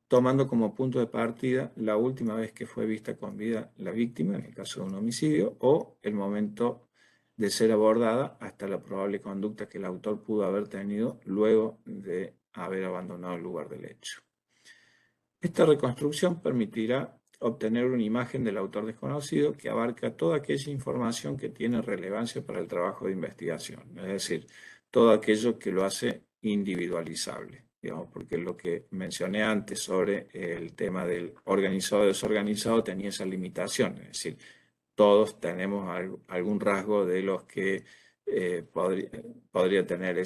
tomando como punto de partida la última vez que fue vista con vida la víctima, en el caso de un homicidio, o el momento de ser abordada hasta la probable conducta que el autor pudo haber tenido luego de haber abandonado el lugar del hecho. Esta reconstrucción permitirá obtener una imagen del autor desconocido que abarca toda aquella información que tiene relevancia para el trabajo de investigación, es decir, todo aquello que lo hace individualizable, digamos, porque lo que mencioné antes sobre el tema del organizado o desorganizado tenía esa limitación, es decir, todos tenemos algún rasgo de los que podría tener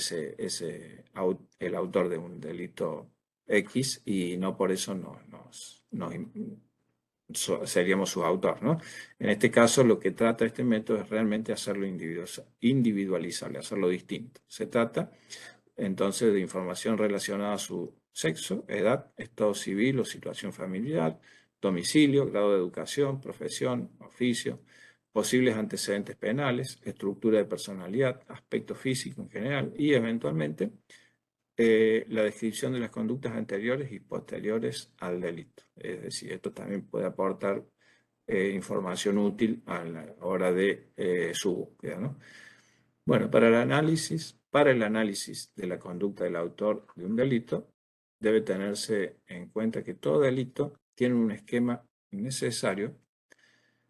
el autor de un delito X y no por eso seríamos su autor, ¿no? En este caso lo que trata este método es realmente hacerlo individualizable, hacerlo distinto. Se trata entonces de información relacionada a su sexo, edad, estado civil o situación familiar, domicilio, grado de educación, profesión, oficio, posibles antecedentes penales, estructura de personalidad, aspecto físico en general y eventualmente la descripción de las conductas anteriores y posteriores al delito. Es decir, esto también puede aportar información útil a la hora de su búsqueda, ¿no? Bueno, para el análisis de la conducta del autor de un delito, debe tenerse en cuenta que todo delito tiene un esquema necesario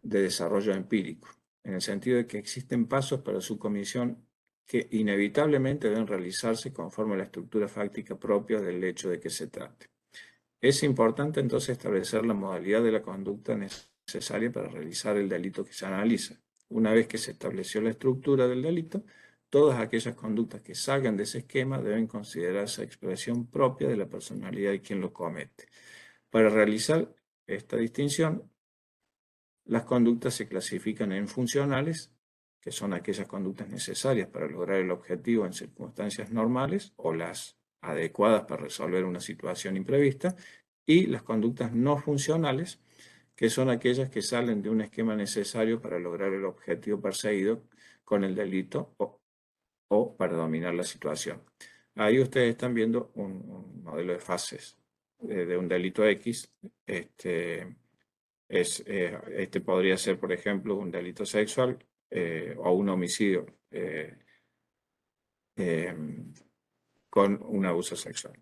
de desarrollo empírico, en el sentido de que existen pasos para su comisión que inevitablemente deben realizarse conforme a la estructura fáctica propia del hecho de que se trate. Es importante entonces establecer la modalidad de la conducta necesaria para realizar el delito que se analiza. Una vez que se estableció la estructura del delito, todas aquellas conductas que salgan de ese esquema deben considerarse expresión propia de la personalidad de quien lo comete. Para realizar esta distinción, las conductas se clasifican en funcionales, que son aquellas conductas necesarias para lograr el objetivo en circunstancias normales o las adecuadas para resolver una situación imprevista, y las conductas no funcionales, que son aquellas que salen de un esquema necesario para lograr el objetivo perseguido con el delito o para dominar la situación. Ahí ustedes están viendo un modelo de fases de un delito X. Este podría ser, por ejemplo, un delito sexual o un homicidio con un abuso sexual.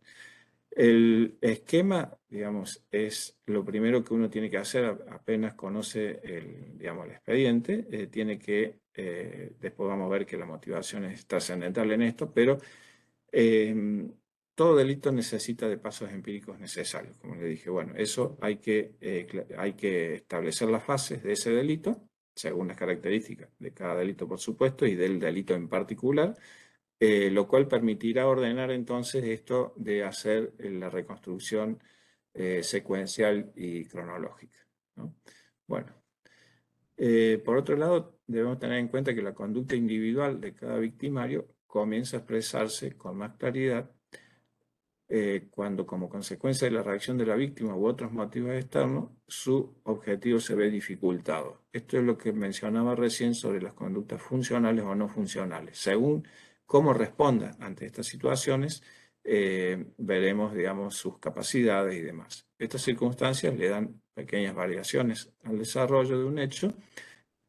El esquema, digamos, es lo primero que uno tiene que hacer apenas conoce el expediente. Tiene que, después vamos a ver que la motivación es trascendental en esto, pero todo delito necesita de pasos empíricos necesarios. Como le dije, bueno, eso hay que establecer las fases de ese delito, según las características de cada delito, por supuesto, y del delito en particular. Lo cual permitirá ordenar entonces esto de hacer la reconstrucción secuencial y cronológica, ¿no? Bueno, por otro lado, debemos tener en cuenta que la conducta individual de cada victimario comienza a expresarse con más claridad cuando, como consecuencia de la reacción de la víctima u otros motivos externos, su objetivo se ve dificultado. Esto es lo que mencionaba recién sobre las conductas funcionales o no funcionales. Según cómo responda ante estas situaciones, veremos, digamos, sus capacidades y demás. Estas circunstancias le dan pequeñas variaciones al desarrollo de un hecho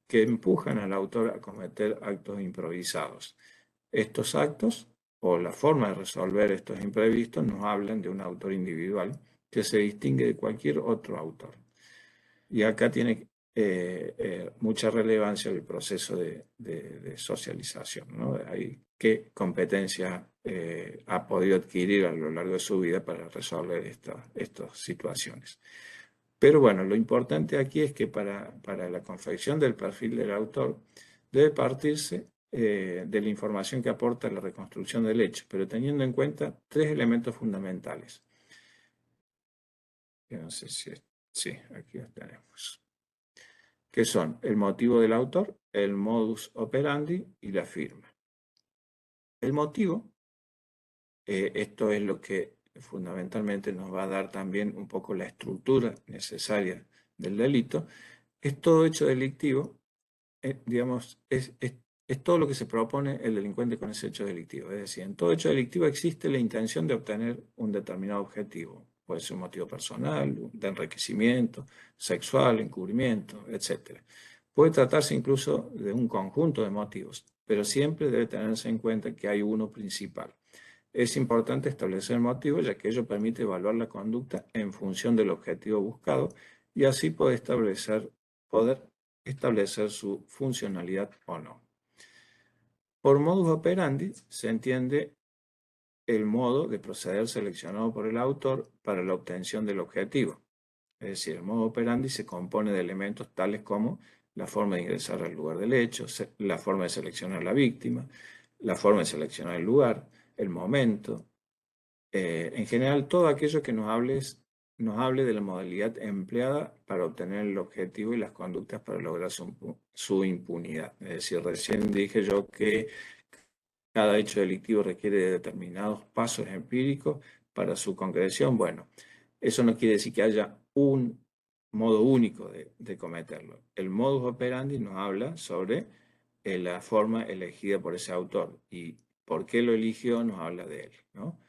que empujan al autor a cometer actos improvisados. Estos actos o la forma de resolver estos imprevistos nos hablan de un autor individual que se distingue de cualquier otro autor. Y acá tiene mucha relevancia el proceso de socialización, ¿no? ¿Qué competencia ha podido adquirir a lo largo de su vida para resolver estas situaciones? Pero bueno, lo importante aquí es que para la confección del perfil del autor debe partirse de la información que aporta la reconstrucción del hecho, pero teniendo en cuenta tres elementos fundamentales. Yo no sé si... Sí, aquí los tenemos. Que son el motivo del autor, el modus operandi y la firma. El motivo, esto es lo que fundamentalmente nos va a dar también un poco la estructura necesaria del delito, es todo hecho delictivo, digamos, es todo lo que se propone el delincuente con ese hecho delictivo. Es decir, en todo hecho delictivo existe la intención de obtener un determinado objetivo. Puede ser un motivo personal, de enriquecimiento, sexual, encubrimiento, etc. Puede tratarse incluso de un conjunto de motivos, pero siempre debe tenerse en cuenta que hay uno principal. Es importante establecer el motivo, ya que ello permite evaluar la conducta en función del objetivo buscado y así poder establecer su funcionalidad o no. Por modus operandi se entiende el modo de proceder seleccionado por el autor para la obtención del objetivo. Es decir, el modus operandi se compone de elementos tales como la forma de ingresar al lugar del hecho, la forma de seleccionar a la víctima, la forma de seleccionar el lugar, el momento. En general, todo aquello que nos hable de la modalidad empleada para obtener el objetivo y las conductas para lograr su impunidad. Es decir, recién dije yo que cada hecho delictivo requiere de determinados pasos empíricos para su concreción. Bueno, eso no quiere decir que haya un modo único de cometerlo. El modus operandi nos habla sobre la forma elegida por ese autor y por qué lo eligió nos habla de él, ¿no?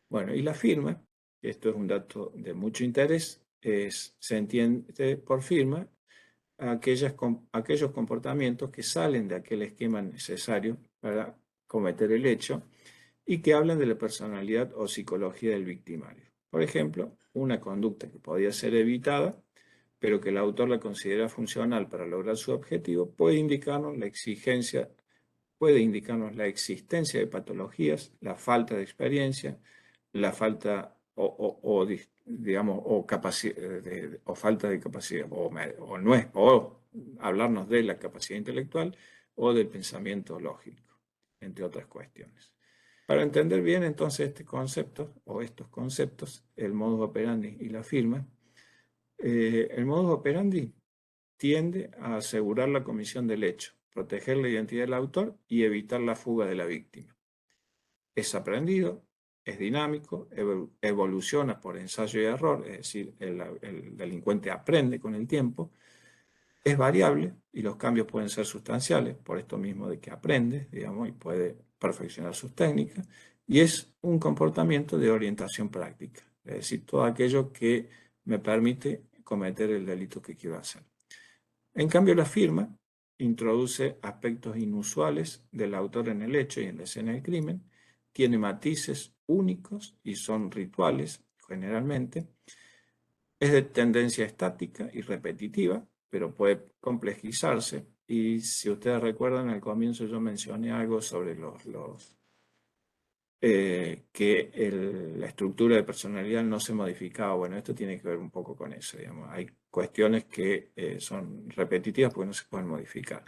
Bueno, y la firma, esto es un dato de mucho interés, se entiende por firma aquellos comportamientos que salen de aquel esquema necesario para cometer el hecho y que hablan de la personalidad o psicología del victimario. Por ejemplo, una conducta que podía ser evitada pero que el autor la considera funcional para lograr su objetivo, puede indicarnos la existencia de patologías, la falta de experiencia, la falta digamos, o falta de capacidad, o hablarnos de la capacidad intelectual o del pensamiento lógico, entre otras cuestiones. Para entender bien entonces este concepto o estos conceptos, el modus operandi y la firma, el modus operandi tiende a asegurar la comisión del hecho, proteger la identidad del autor y evitar la fuga de la víctima. Es aprendido, es dinámico, evoluciona por ensayo y error, es decir, el delincuente aprende con el tiempo, es variable y los cambios pueden ser sustanciales, por esto mismo de que aprende, digamos, y puede perfeccionar sus técnicas, y es un comportamiento de orientación práctica, es decir, todo aquello que me permite cometer el delito que quiero hacer. En cambio, la firma introduce aspectos inusuales del autor en el hecho y en la escena del crimen, tiene matices únicos y son rituales, generalmente, es de tendencia estática y repetitiva, pero puede complejizarse. Y si ustedes recuerdan, al comienzo yo mencioné algo sobre la estructura de personalidad no se modificaba. Bueno, esto tiene que ver un poco con eso, digamos. Hay cuestiones que son repetitivas porque no se pueden modificar.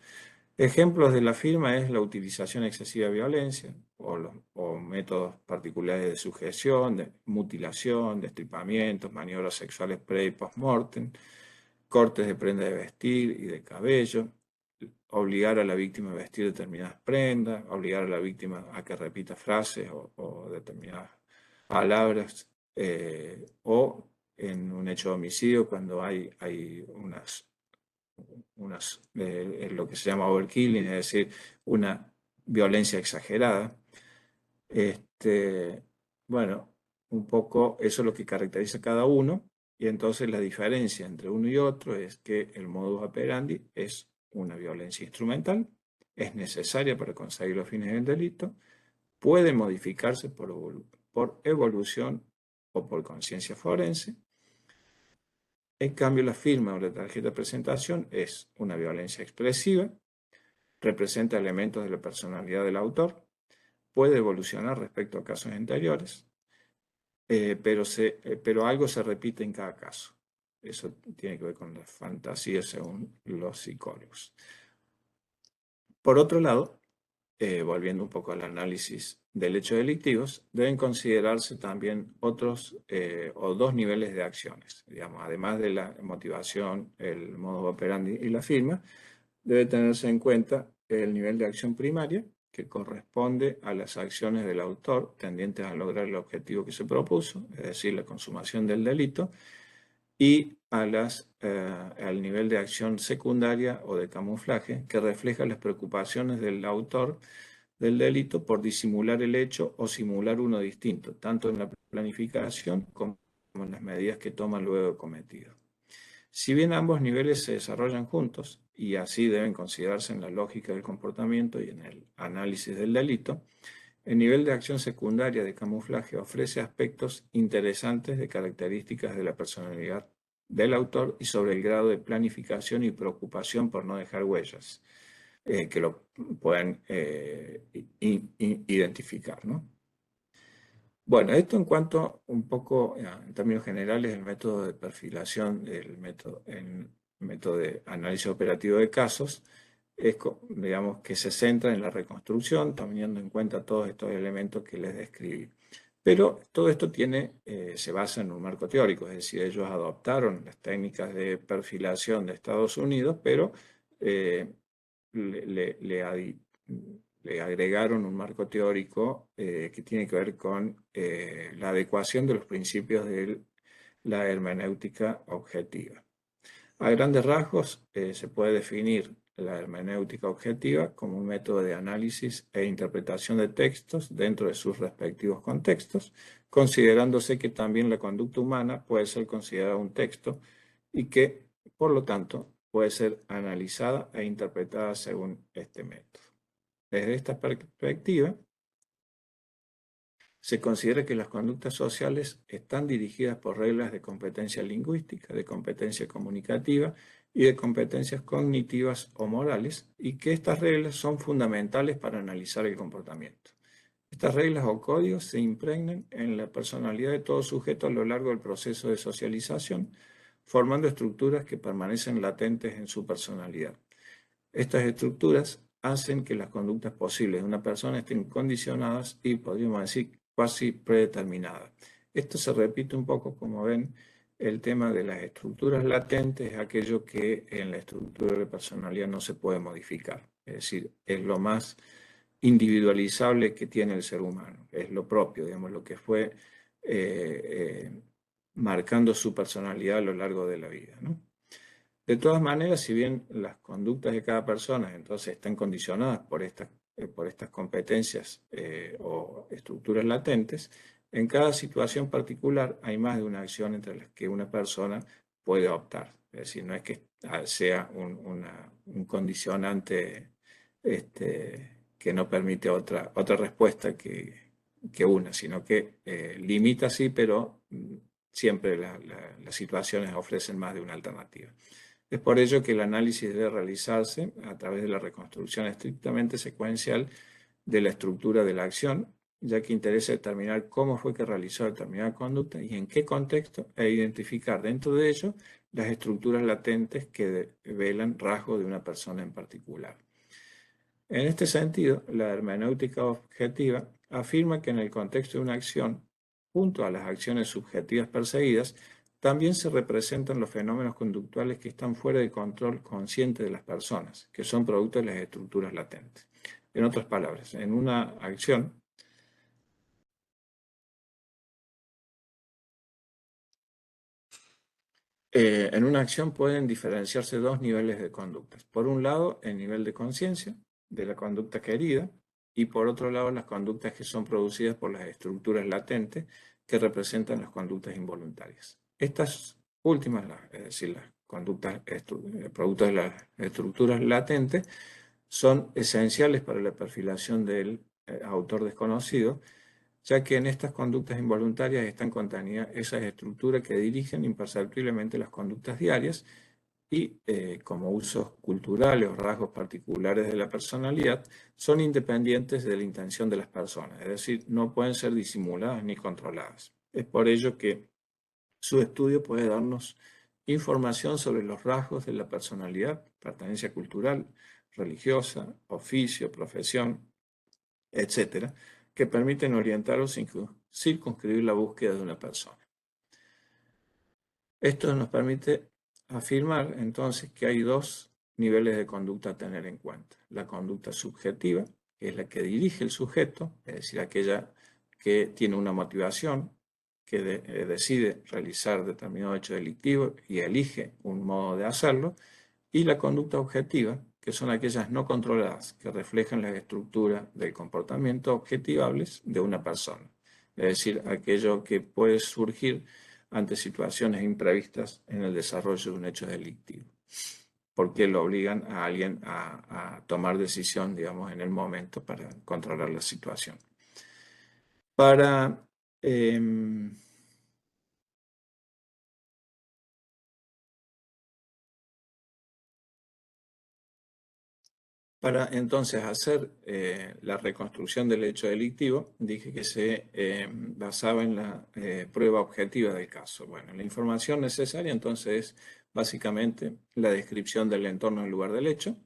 Ejemplos de la firma es la utilización excesiva de violencia o métodos particulares de sujeción, de mutilación, destripamientos, maniobras sexuales pre y post-mortem, cortes de prenda de vestir y de cabello, obligar a la víctima a vestir determinadas prendas, obligar a la víctima a que repita frases o determinadas palabras, o en un hecho de homicidio cuando hay lo que se llama overkilling, es decir, una violencia exagerada. Bueno, un poco eso es lo que caracteriza a cada uno, y entonces la diferencia entre uno y otro es que el modus operandi es una violencia instrumental, es necesaria para conseguir los fines del delito, puede modificarse por evolución o por conciencia forense. En cambio, la firma o la tarjeta de presentación es una violencia expresiva, representa elementos de la personalidad del autor, puede evolucionar respecto a casos anteriores, pero algo se repite en cada caso. Eso tiene que ver con la fantasía según los psicólogos. Por otro lado, volviendo un poco al análisis del hecho delictivos, deben considerarse también otros o dos niveles de acciones. Digamos, además de la motivación, el modus operandi y la firma, debe tenerse en cuenta el nivel de acción primaria, que corresponde a las acciones del autor tendientes a lograr el objetivo que se propuso, es decir, la consumación del delito, y al nivel de acción secundaria o de camuflaje, que refleja las preocupaciones del autor del delito por disimular el hecho o simular uno distinto, tanto en la planificación como en las medidas que toma luego de cometido. Si bien ambos niveles se desarrollan juntos, y así deben considerarse en la lógica del comportamiento y en el análisis del delito, el nivel de acción secundaria de camuflaje ofrece aspectos interesantes de características de la personalidad del autor y sobre el grado de planificación y preocupación por no dejar huellas, que lo puedan identificar, ¿no? Bueno, esto en cuanto un poco, en términos generales, el método de perfilación, el método de análisis operativo de casos, es, digamos, que se centra en la reconstrucción, teniendo en cuenta todos estos elementos que les describí. Pero todo esto se basa en un marco teórico, es decir, ellos adoptaron las técnicas de perfilación de Estados Unidos, pero le agregaron un marco teórico que tiene que ver con la adecuación de los principios de la hermenéutica objetiva. A grandes rasgos, se puede definir la hermenéutica objetiva como un método de análisis e interpretación de textos dentro de sus respectivos contextos, considerándose que también la conducta humana puede ser considerada un texto y que, por lo tanto, puede ser analizada e interpretada según este método. Desde esta perspectiva, Se considera que las conductas sociales están dirigidas por reglas de competencia lingüística, de competencia comunicativa y de competencias cognitivas o morales, y que estas reglas son fundamentales para analizar el comportamiento. Estas reglas o códigos se impregnan en la personalidad de todo sujeto a lo largo del proceso de socialización, formando estructuras que permanecen latentes en su personalidad. Estas estructuras hacen que las conductas posibles de una persona estén condicionadas y, podríamos decir, casi predeterminadas. Esto se repite un poco, como ven, el tema de las estructuras latentes, aquello que en la estructura de personalidad no se puede modificar. Es decir, es lo más individualizable que tiene el ser humano, es lo propio, digamos, lo que fue marcando su personalidad a lo largo de la vida, ¿no? De todas maneras, si bien las conductas de cada persona entonces están condicionadas por estas competencias o estructuras latentes, en cada situación particular hay más de una acción entre las que una persona puede optar. Es decir, no es que sea un condicionante que no permite otra respuesta que una, sino que limita sí, pero siempre las situaciones ofrecen más de una alternativa. Es por ello que el análisis debe realizarse a través de la reconstrucción estrictamente secuencial de la estructura de la acción, ya que interesa determinar cómo fue que realizó determinada conducta y en qué contexto, e identificar dentro de ello las estructuras latentes que velan rasgos de una persona en particular. En este sentido, la hermenéutica objetiva afirma que en el contexto de una acción, junto a las acciones subjetivas perseguidas, también se representan los fenómenos conductuales que están fuera del control consciente de las personas, que son producto de las estructuras latentes. En otras palabras, en una acción pueden diferenciarse dos niveles de conductas. Por un lado, el nivel de conciencia de la conducta querida, y por otro lado, las conductas que son producidas por las estructuras latentes que representan las conductas involuntarias. Estas últimas, es decir, las conductas producto de las estructuras latentes, son esenciales para la perfilación del autor desconocido, ya que en estas conductas involuntarias están contenidas esas estructuras que dirigen imperceptiblemente las conductas diarias y, como usos culturales o rasgos particulares de la personalidad, son independientes de la intención de las personas, es decir, no pueden ser disimuladas ni controladas. Es por ello que su estudio puede darnos información sobre los rasgos de la personalidad, pertenencia cultural, religiosa, oficio, profesión, etcétera, que permiten orientar o circunscribir la búsqueda de una persona. Esto nos permite afirmar entonces que hay dos niveles de conducta a tener en cuenta. La conducta subjetiva, que es la que dirige el sujeto, es decir, aquella que tiene una motivación, que decide realizar determinado hecho delictivo y elige un modo de hacerlo, y la conducta objetiva, que son aquellas no controladas, que reflejan la estructura del comportamiento objetivables de una persona. Es decir, aquello que puede surgir ante situaciones imprevistas en el desarrollo de un hecho delictivo, porque lo obligan a alguien a tomar decisión, digamos, en el momento para controlar la situación. Para entonces hacer la reconstrucción del hecho delictivo, dije que se basaba en la prueba objetiva del caso. Bueno, la información necesaria entonces es básicamente la descripción del entorno del lugar del hecho,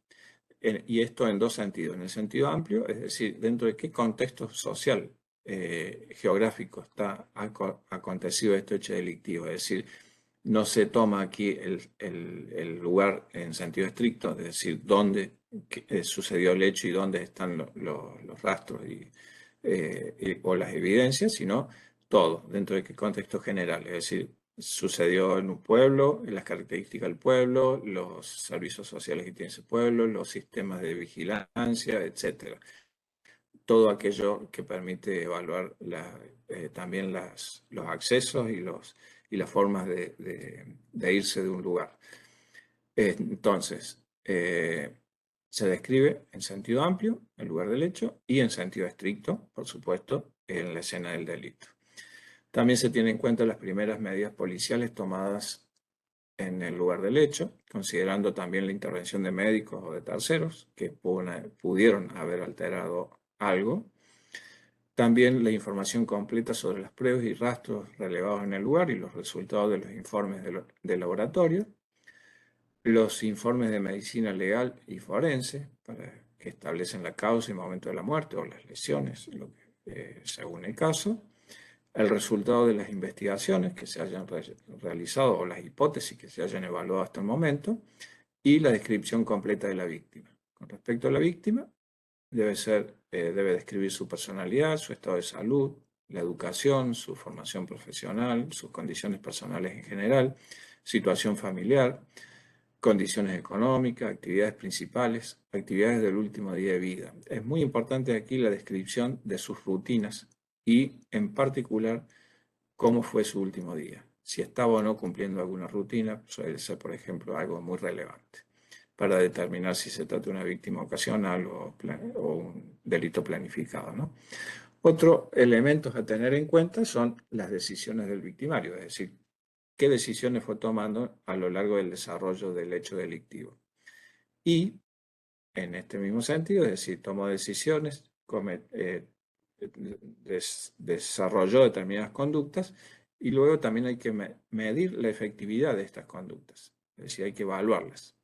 y esto en dos sentidos. En el sentido amplio, es decir, dentro de qué contexto social, geográfico está acontecido este hecho delictivo. Es decir, no se toma aquí el lugar en sentido estricto, es decir, dónde sucedió el hecho y dónde están los rastros o las evidencias, sino todo, dentro de qué contexto general. Es decir, sucedió en un pueblo, las características del pueblo, los servicios sociales que tiene ese pueblo, los sistemas de vigilancia, etc. Todo aquello que permite evaluar también los accesos y las formas de irse de un lugar. Entonces, se describe en sentido amplio el lugar del hecho y en sentido estricto, por supuesto, en la escena del delito. También se tienen en cuenta las primeras medidas policiales tomadas en el lugar del hecho, considerando también la intervención de médicos o de terceros que pudieron haber alterado algo. También la información completa sobre las pruebas y rastros relevados en el lugar y los resultados de los informes de laboratorio. Los informes de medicina legal y forense, que establecen la causa y momento de la muerte o las lesiones, según el caso. El resultado de las investigaciones que se hayan realizado o las hipótesis que se hayan evaluado hasta el momento. Y la descripción completa de la víctima. Con respecto a la víctima, debe describir su personalidad, su estado de salud, la educación, su formación profesional, sus condiciones personales en general, situación familiar, condiciones económicas, actividades principales, actividades del último día de vida. Es muy importante aquí la descripción de sus rutinas y, en particular, cómo fue su último día. Si estaba o no cumpliendo alguna rutina, suele ser, por ejemplo, algo muy relevante para determinar si se trata de una víctima ocasional o un delito planificado, ¿no? Otros elementos a tener en cuenta son las decisiones del victimario, es decir, qué decisiones fue tomando a lo largo del desarrollo del hecho delictivo. Y en este mismo sentido, es decir, tomó decisiones, desarrolló determinadas conductas y luego también hay que medir la efectividad de estas conductas, es decir, hay que evaluarlas.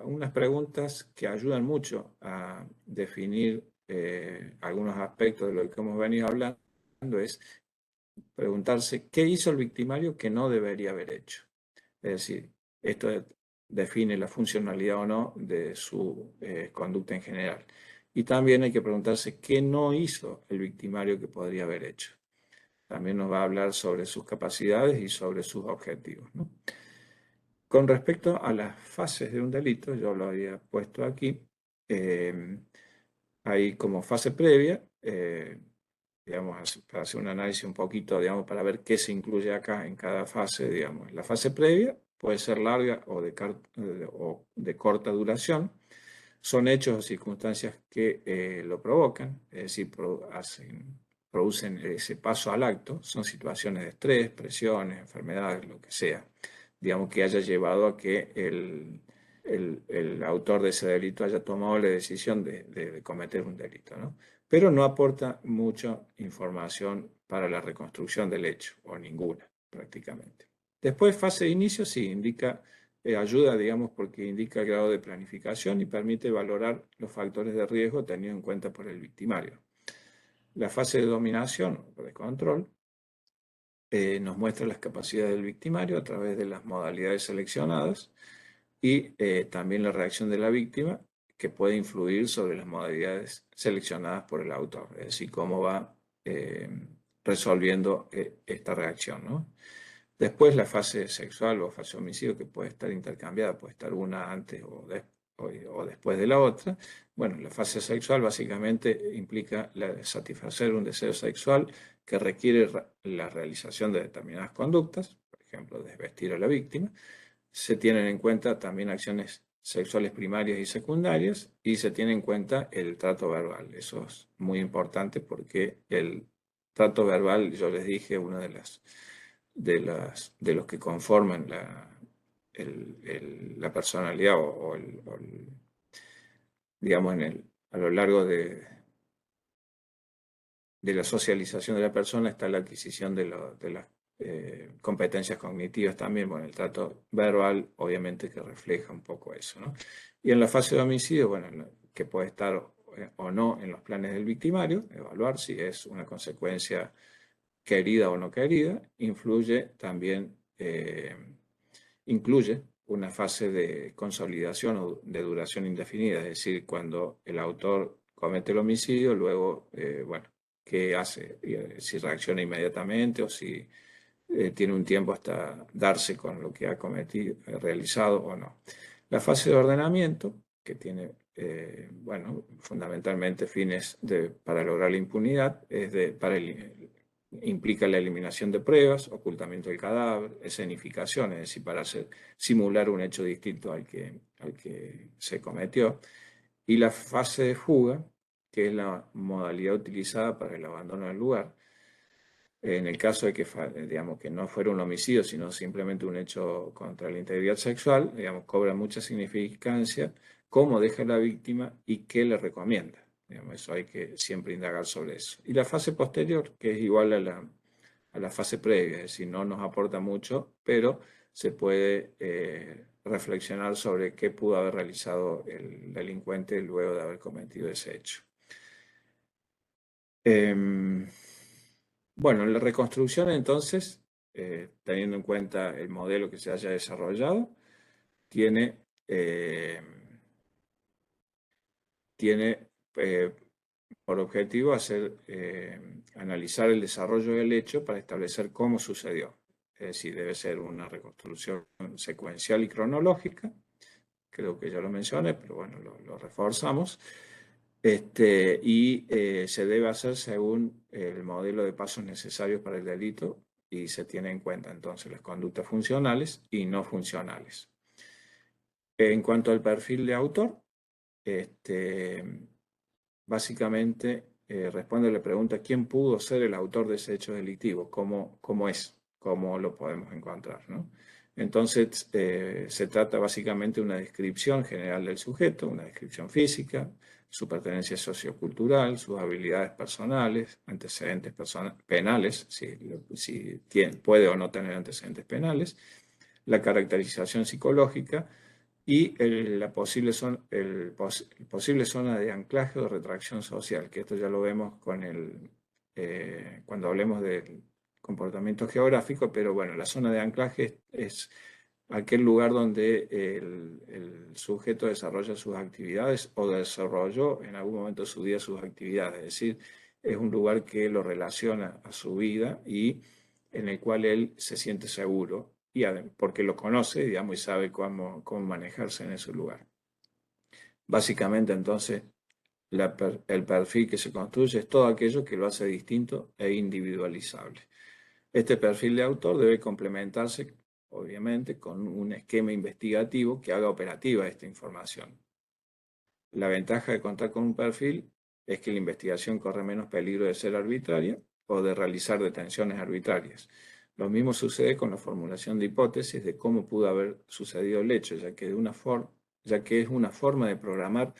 Unas preguntas que ayudan mucho a definir algunos aspectos de lo que hemos venido hablando es preguntarse qué hizo el victimario que no debería haber hecho. Es decir, esto define la funcionalidad o no de su conducta en general. Y también hay que preguntarse qué no hizo el victimario que podría haber hecho. También nos va a hablar sobre sus capacidades y sobre sus objetivos, ¿no? Con respecto a las fases de un delito, yo lo había puesto aquí, hay como fase previa, digamos, para hacer un análisis un poquito, digamos, para ver qué se incluye acá en cada fase, digamos. La fase previa puede ser larga o de corta duración. Son hechos o circunstancias que lo provocan, es decir, producen ese paso al acto. Son situaciones de estrés, presiones, enfermedades, lo que sea, digamos, que haya llevado a que el autor de ese delito haya tomado la decisión de cometer un delito, ¿no? Pero no aporta mucha información para la reconstrucción del hecho, o ninguna, prácticamente. Después, fase de inicio, sí, ayuda, digamos, porque indica el grado de planificación y permite valorar los factores de riesgo tenidos en cuenta por el victimario. La fase de dominación o de control nos muestra las capacidades del victimario a través de las modalidades seleccionadas y también la reacción de la víctima, que puede influir sobre las modalidades seleccionadas por el autor, es decir, cómo va resolviendo esta reacción, ¿no? Después la fase sexual o fase homicidio, que puede estar intercambiada, puede estar una antes o después de la otra. Bueno, la fase sexual básicamente implica satisfacer un deseo sexual que requiere la realización de determinadas conductas, por ejemplo, desvestir a la víctima. Se tienen en cuenta también acciones sexuales primarias y secundarias y se tiene en cuenta el trato verbal. Eso es muy importante porque el trato verbal, yo les dije, una de los que conforman la personalidad digamos, a lo largo de la socialización de la persona está la adquisición de las competencias cognitivas también. Bueno, el trato verbal obviamente que refleja un poco eso, ¿no? Y en la fase de homicidio, bueno, que puede estar o no en los planes del victimario, evaluar si es una consecuencia querida o no querida, incluye una fase de consolidación o de duración indefinida, es decir, cuando el autor comete el homicidio, luego, bueno, ¿qué hace? Si reacciona inmediatamente o si tiene un tiempo hasta darse con lo que ha cometido, realizado o no. La fase de ordenamiento, que tiene, bueno, fundamentalmente fines para lograr la impunidad, implica la eliminación de pruebas, ocultamiento del cadáver, escenificación, es decir, para simular un hecho distinto al que se cometió. Y la fase de fuga, que es la modalidad utilizada para el abandono del lugar. En el caso de que, digamos, que no fuera un homicidio, sino simplemente un hecho contra la integridad sexual, digamos, cobra mucha significancia cómo deja la víctima y qué le recomienda. Digamos, eso hay que siempre indagar sobre eso. Y la fase posterior, que es igual a la fase previa, es decir, no nos aporta mucho, pero se puede reflexionar sobre qué pudo haber realizado el delincuente luego de haber cometido ese hecho. Bueno, la reconstrucción entonces, teniendo en cuenta el modelo que se haya desarrollado, tiene, tiene por objetivo analizar el desarrollo del hecho para establecer cómo sucedió. Es decir, debe ser una reconstrucción secuencial y cronológica. Creo que ya lo mencioné, pero bueno, lo reforzamos. Se debe hacer según el modelo de pasos necesarios para el delito y se tiene en cuenta entonces las conductas funcionales y no funcionales. En cuanto al perfil de autor, básicamente responde a la pregunta ¿quién pudo ser el autor de ese hecho delictivo? ¿Cómo es? ¿Cómo lo podemos encontrar? ¿No? Entonces, se trata básicamente de una descripción general del sujeto, una descripción física, su pertenencia sociocultural, sus habilidades personales, antecedentes penales, si puede o no tener antecedentes penales, la caracterización psicológica y la posible posible zona de anclaje o de retracción social, que esto ya lo vemos cuando hablemos del comportamiento geográfico, pero bueno, la zona de anclaje es aquel lugar donde el sujeto desarrolla sus actividades o desarrolló en algún momento de su vida sus actividades, es decir, es un lugar que lo relaciona a su vida y en el cual él se siente seguro y porque lo conoce, digamos, y sabe cómo manejarse en ese lugar. Básicamente, entonces, el perfil que se construye es todo aquello que lo hace distinto e individualizable. Este perfil de autor debe complementarse, obviamente, con un esquema investigativo que haga operativa esta información. La ventaja de contar con un perfil es que la investigación corre menos peligro de ser arbitraria o de realizar detenciones arbitrarias. Lo mismo sucede con la formulación de hipótesis de cómo pudo haber sucedido el hecho, ya que es una forma de programar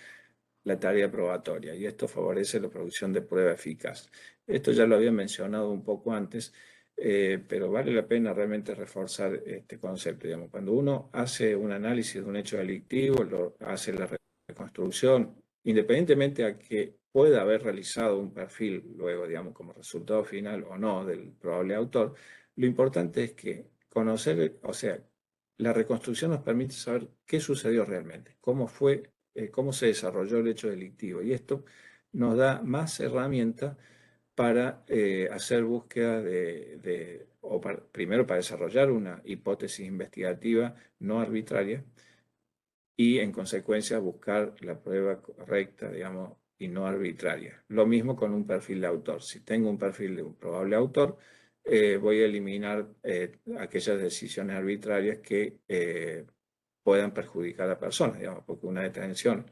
la tarea probatoria y esto favorece la producción de prueba eficaz. Esto ya lo había mencionado un poco antes, pero vale la pena realmente reforzar este concepto. Digamos, cuando uno hace un análisis de un hecho delictivo, hace la reconstrucción, independientemente a que pueda haber realizado un perfil luego, digamos, como resultado final o no del probable autor, lo importante es que conocer, o sea, la reconstrucción nos permite saber qué sucedió realmente, cómo se desarrolló el hecho delictivo. Y esto nos da más herramientas para hacer búsqueda primero para desarrollar una hipótesis investigativa no arbitraria y en consecuencia buscar la prueba correcta, digamos, y no arbitraria. Lo mismo con un perfil de autor. Si tengo un perfil de un probable autor, voy a eliminar aquellas decisiones arbitrarias que puedan perjudicar a personas, digamos, porque una detención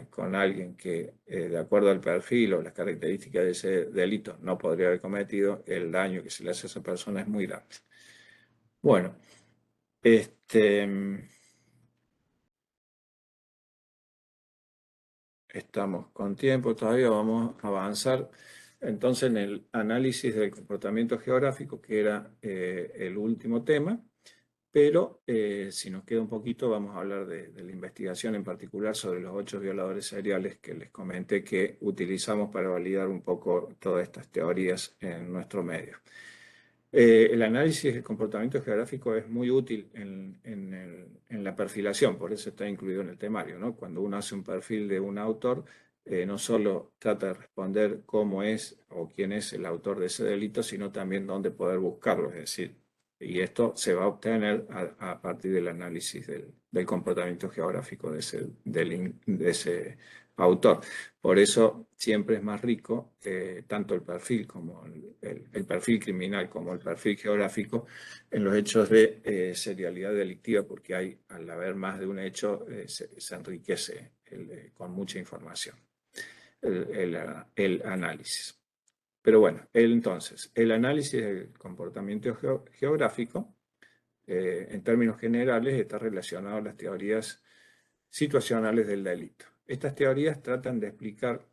con alguien que, de acuerdo al perfil o las características de ese delito, no podría haber cometido, el daño que se le hace a esa persona es muy grande. Bueno, estamos con tiempo todavía, vamos a avanzar entonces en el análisis del comportamiento geográfico, que era el último tema. Pero si nos queda un poquito, vamos a hablar de la investigación en particular sobre los 8 violadores seriales que les comenté que utilizamos para validar un poco todas estas teorías en nuestro medio. El análisis del comportamiento geográfico es muy útil en la perfilación, por eso está incluido en el temario, ¿no? Cuando uno hace un perfil de un autor, no solo trata de responder cómo es o quién es el autor de ese delito, sino también dónde poder buscarlo, es decir, y esto se va a obtener a partir del análisis del comportamiento geográfico de ese autor. Por eso siempre es más rico tanto el perfil como el perfil criminal como el perfil geográfico en los hechos de serialidad delictiva, porque al haber más de un hecho se enriquece con mucha información. el análisis. Pero bueno, entonces, el análisis del comportamiento geográfico, en términos generales, está relacionado a las teorías situacionales del delito. Estas teorías tratan de explicar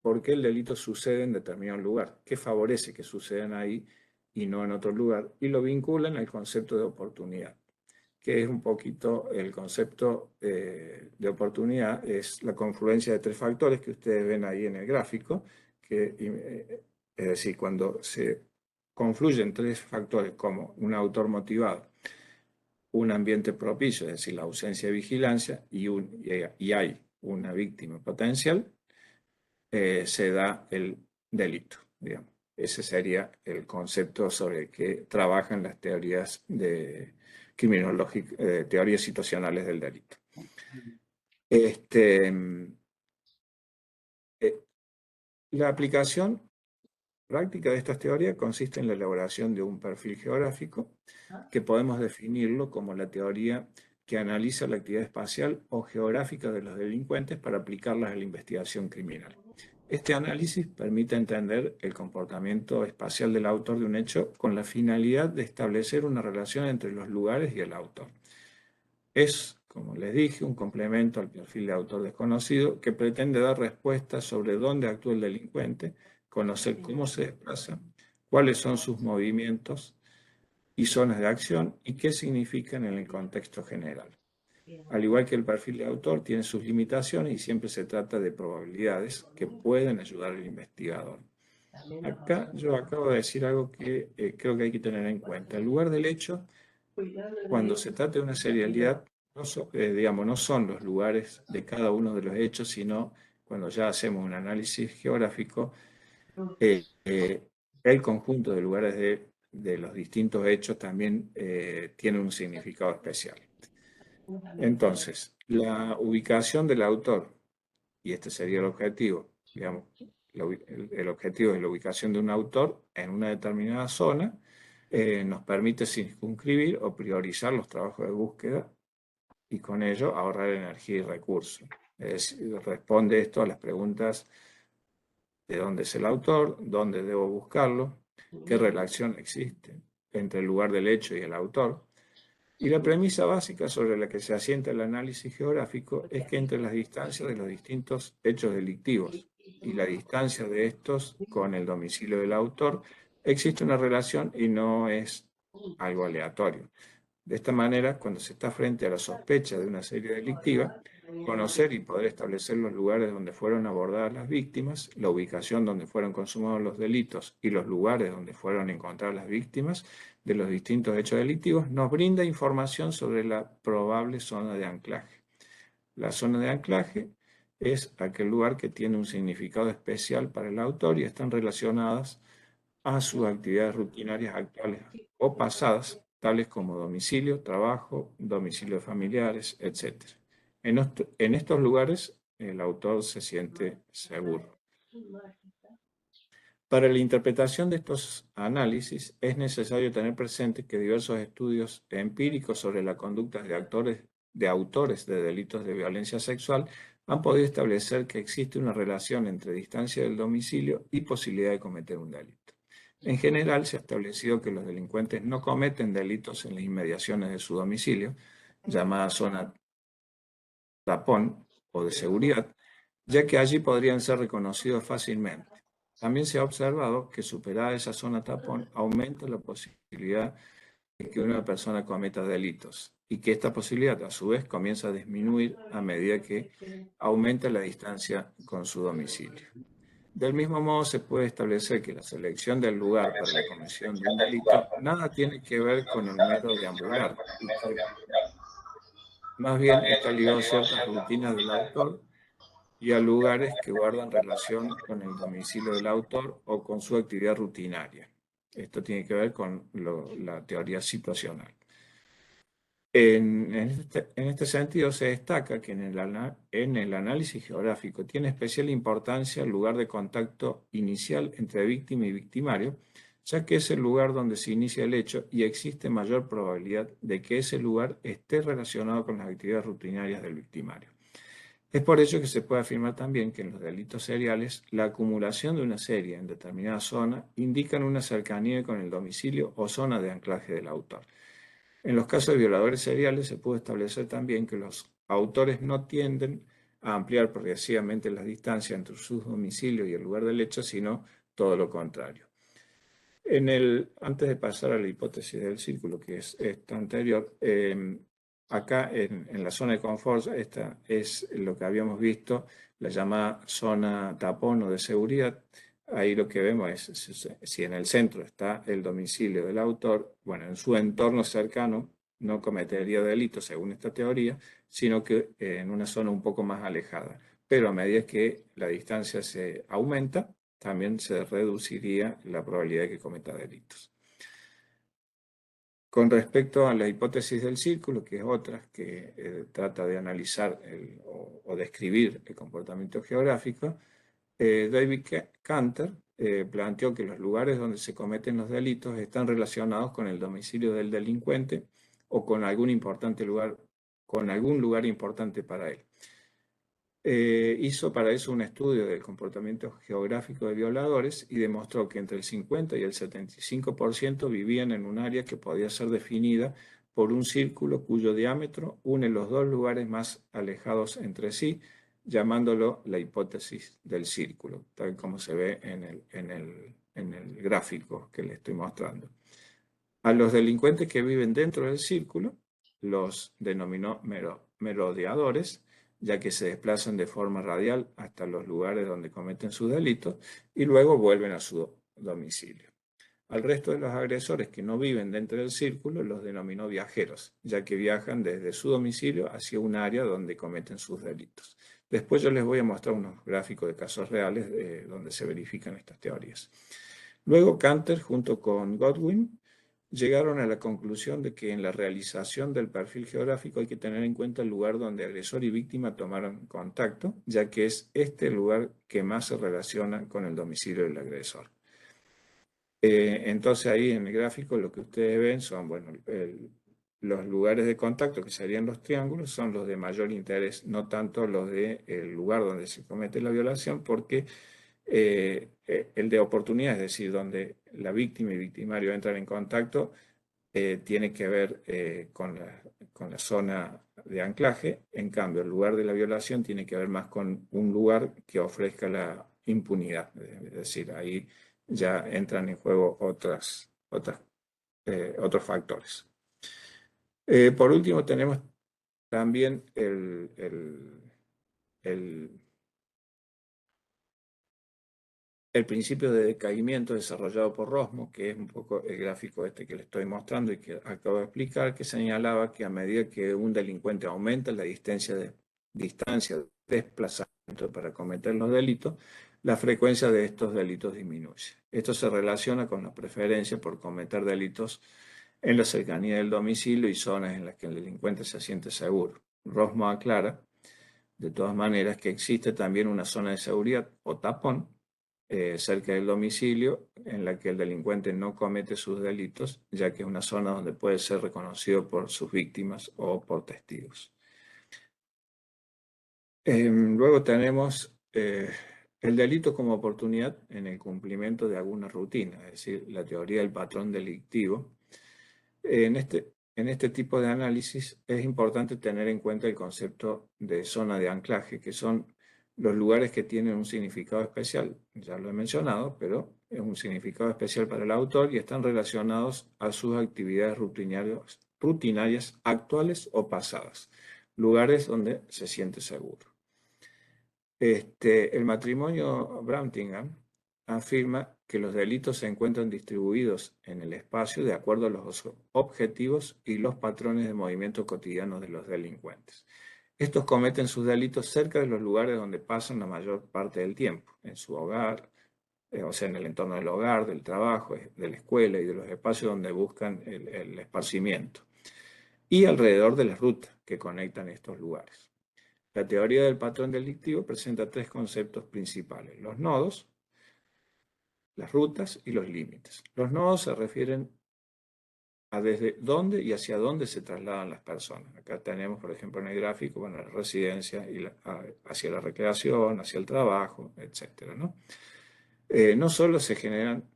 por qué el delito sucede en determinado lugar, qué favorece que sucedan ahí y no en otro lugar, y lo vinculan al concepto de oportunidad, que es un poquito el concepto de oportunidad, es la confluencia de tres factores que ustedes ven ahí en el gráfico, es decir, cuando se confluyen tres factores como un autor motivado, un ambiente propicio, es decir, la ausencia de vigilancia, y hay una víctima potencial, se da el delito, digamos. Ese sería el concepto sobre el que trabajan las teorías de criminológicas, teorías situacionales del delito. La aplicación práctica de estas teorías consiste en la elaboración de un perfil geográfico que podemos definirlo como la teoría que analiza la actividad espacial o geográfica de los delincuentes para aplicarlas a la investigación criminal. Este análisis permite entender el comportamiento espacial del autor de un hecho con la finalidad de establecer una relación entre los lugares y el autor. Es, como les dije, un complemento al perfil de autor desconocido que pretende dar respuestas sobre dónde actúa el delincuente, conocer cómo se desplaza, cuáles son sus movimientos y zonas de acción y qué significan en el contexto general. Al igual que el perfil de autor, tiene sus limitaciones y siempre se trata de probabilidades que pueden ayudar al investigador. Acá yo acabo de decir algo que creo que hay que tener en cuenta. El lugar del hecho, cuando se trata de una serialidad, digamos, no son los lugares de cada uno de los hechos, sino cuando ya hacemos un análisis geográfico, el conjunto de lugares de los distintos hechos también tiene un significado especial. Entonces, la ubicación del autor, y este sería el objetivo, digamos, el objetivo es la ubicación de un autor en una determinada zona, nos permite circunscribir o priorizar los trabajos de búsqueda y con ello ahorrar energía y recursos. Es decir, responde esto a las preguntas de dónde es el autor, dónde debo buscarlo, qué relación existe entre el lugar del hecho y el autor. Y la premisa básica sobre la que se asienta el análisis geográfico es que entre las distancias de los distintos hechos delictivos y la distancia de estos con el domicilio del autor existe una relación y no es algo aleatorio. De esta manera, cuando se está frente a la sospecha de una serie delictiva, conocer y poder establecer los lugares donde fueron abordadas las víctimas, la ubicación donde fueron consumados los delitos y los lugares donde fueron encontradas las víctimas de los distintos hechos delictivos, nos brinda información sobre la probable zona de anclaje. La zona de anclaje es aquel lugar que tiene un significado especial para el autor y están relacionadas a sus actividades rutinarias actuales o pasadas, tales como domicilio, trabajo, domicilio de familiares, etc. En estos lugares el autor se siente seguro. Para la interpretación de estos análisis es necesario tener presente que diversos estudios empíricos sobre la conducta de autores de delitos de violencia sexual han podido establecer que existe una relación entre distancia del domicilio y posibilidad de cometer un delito. En general, se ha establecido que los delincuentes no cometen delitos en las inmediaciones de su domicilio, llamada zona tapón o de seguridad, ya que allí podrían ser reconocidos fácilmente. También se ha observado que superada esa zona tapón aumenta la posibilidad de que una persona cometa delitos y que esta posibilidad a su vez comienza a disminuir a medida que aumenta la distancia con su domicilio. Del mismo modo, se puede establecer que la selección del lugar para la comisión de un delito nada tiene que ver con el mero deambular, y que más bien está ligado a ciertas rutinas del autor y a lugares que guardan relación con el domicilio del autor o con su actividad rutinaria. Esto tiene que ver con la teoría situacional. En este sentido, se destaca que en el análisis geográfico tiene especial importancia el lugar de contacto inicial entre víctima y victimario, ya que es el lugar donde se inicia el hecho y existe mayor probabilidad de que ese lugar esté relacionado con las actividades rutinarias del victimario. Es por ello que se puede afirmar también que en los delitos seriales, la acumulación de una serie en determinada zona indican una cercanía con el domicilio o zona de anclaje del autor. En los casos de violadores seriales se puede establecer también que los autores no tienden a ampliar progresivamente las distancias entre su domicilio y el lugar del hecho, sino todo lo contrario. Antes de pasar a la hipótesis del círculo, que es esta anterior, acá en la zona de confort, esta es lo que habíamos visto, la llamada zona tapón o de seguridad. Ahí lo que vemos es si en el centro está el domicilio del autor, bueno, en su entorno cercano no cometería delitos según esta teoría, sino que en una zona un poco más alejada. Pero a medida que la distancia se aumenta, también se reduciría la probabilidad de que cometa delitos. Con respecto a la hipótesis del círculo, que es otra que trata de analizar o describir el comportamiento geográfico, David Canter planteó que los lugares donde se cometen los delitos están relacionados con el domicilio del delincuente o con algún lugar importante para él. Hizo para eso un estudio del comportamiento geográfico de violadores y demostró que entre el 50 y el 75% vivían en un área que podía ser definida por un círculo cuyo diámetro une los dos lugares más alejados entre sí, llamándolo la hipótesis del círculo, tal como se ve en el gráfico que le estoy mostrando. A los delincuentes que viven dentro del círculo los denominó merodeadores, ya que se desplazan de forma radial hasta los lugares donde cometen sus delitos y luego vuelven a su domicilio. Al resto de los agresores que no viven dentro del círculo los denominó viajeros, ya que viajan desde su domicilio hacia un área donde cometen sus delitos. Después yo les voy a mostrar unos gráficos de casos reales donde se verifican estas teorías. Luego Canter, junto con Godwin, llegaron a la conclusión de que en la realización del perfil geográfico hay que tener en cuenta el lugar donde agresor y víctima tomaron contacto, ya que es este el lugar que más se relaciona con el domicilio del agresor. Entonces ahí en el gráfico lo que ustedes ven son, bueno, los lugares de contacto, que serían los triángulos, son los de mayor interés, no tanto los del lugar donde se comete la violación, porque el de oportunidad, es decir, donde la víctima y victimario entran en contacto, tiene que ver con la zona de anclaje. En cambio, el lugar de la violación tiene que ver más con un lugar que ofrezca la impunidad. Es decir, ahí ya entran en juego otros factores. Por último, tenemos también el principio de decaimiento desarrollado por Rosmo, que es un poco el gráfico este que le estoy mostrando y que acabo de explicar, que señalaba que a medida que un delincuente aumenta la distancia de desplazamiento para cometer los delitos, la frecuencia de estos delitos disminuye. Esto se relaciona con la preferencia por cometer delitos en la cercanía del domicilio y zonas en las que el delincuente se siente seguro. Rosmo aclara, de todas maneras, que existe también una zona de seguridad o tapón cerca del domicilio en la que el delincuente no comete sus delitos, ya que es una zona donde puede ser reconocido por sus víctimas o por testigos. Luego tenemos el delito como oportunidad en el cumplimiento de alguna rutina, es decir, la teoría del patrón delictivo. En este tipo de análisis es importante tener en cuenta el concepto de zona de anclaje, que son los lugares que tienen un significado especial. Ya lo he mencionado, pero es un significado especial para el autor y están relacionados a sus actividades rutinarias actuales o pasadas, lugares donde se siente seguro. El matrimonio Brantingham afirma que los delitos se encuentran distribuidos en el espacio de acuerdo a los objetivos y los patrones de movimiento cotidianos de los delincuentes. Estos cometen sus delitos cerca de los lugares donde pasan la mayor parte del tiempo, en su hogar, o sea, en el entorno del hogar, del trabajo, de la escuela y de los espacios donde buscan el esparcimiento, y alrededor de las rutas que conectan estos lugares. La teoría del patrón delictivo presenta tres conceptos principales: los nodos, las rutas y los límites. Los nodos se refieren a desde dónde y hacia dónde se trasladan las personas. Acá tenemos, por ejemplo, en el gráfico, bueno, la residencia y hacia la recreación, hacia el trabajo, etcétera, ¿no? No solo se generan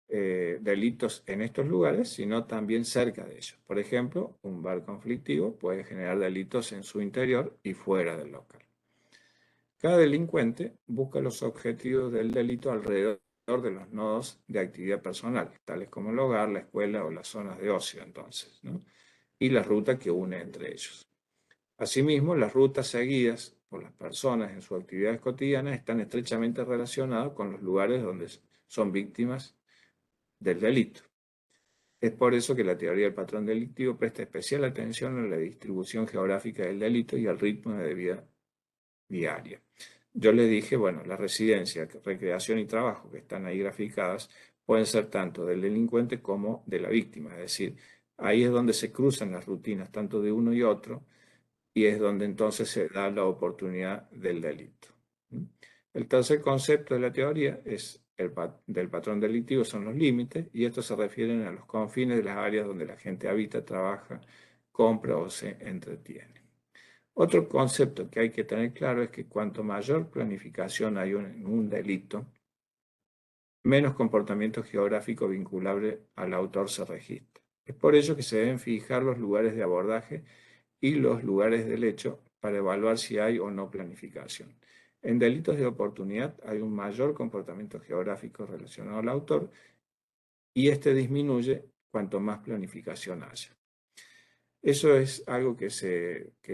delitos en estos lugares, sino también cerca de ellos. Por ejemplo, un bar conflictivo puede generar delitos en su interior y fuera del local. Cada delincuente busca los objetivos del delito alrededor de los nodos de actividad personal, tales como el hogar, la escuela o las zonas de ocio, entonces, ¿no? Y la ruta que une entre ellos. Asimismo, las rutas seguidas por las personas en sus actividades cotidianas están estrechamente relacionadas con los lugares donde son víctimas del delito. Es por eso que la teoría del patrón delictivo presta especial atención a la distribución geográfica del delito y al ritmo de vida diaria. Yo les dije, bueno, la residencia, recreación y trabajo que están ahí graficadas pueden ser tanto del delincuente como de la víctima, es decir, ahí es donde se cruzan las rutinas tanto de uno y otro y es donde entonces se da la oportunidad del delito. El tercer concepto de la teoría es del patrón delictivo son los límites y estos se refieren a los confines de las áreas donde la gente habita, trabaja, compra o se entretiene. Otro concepto que hay que tener claro es que cuanto mayor planificación hay en un delito, menos comportamiento geográfico vinculable al autor se registra. Es por ello que se deben fijar los lugares de abordaje y los lugares del hecho para evaluar si hay o no planificación. En delitos de oportunidad hay un mayor comportamiento geográfico relacionado al autor y este disminuye cuanto más planificación haya. Eso es algo que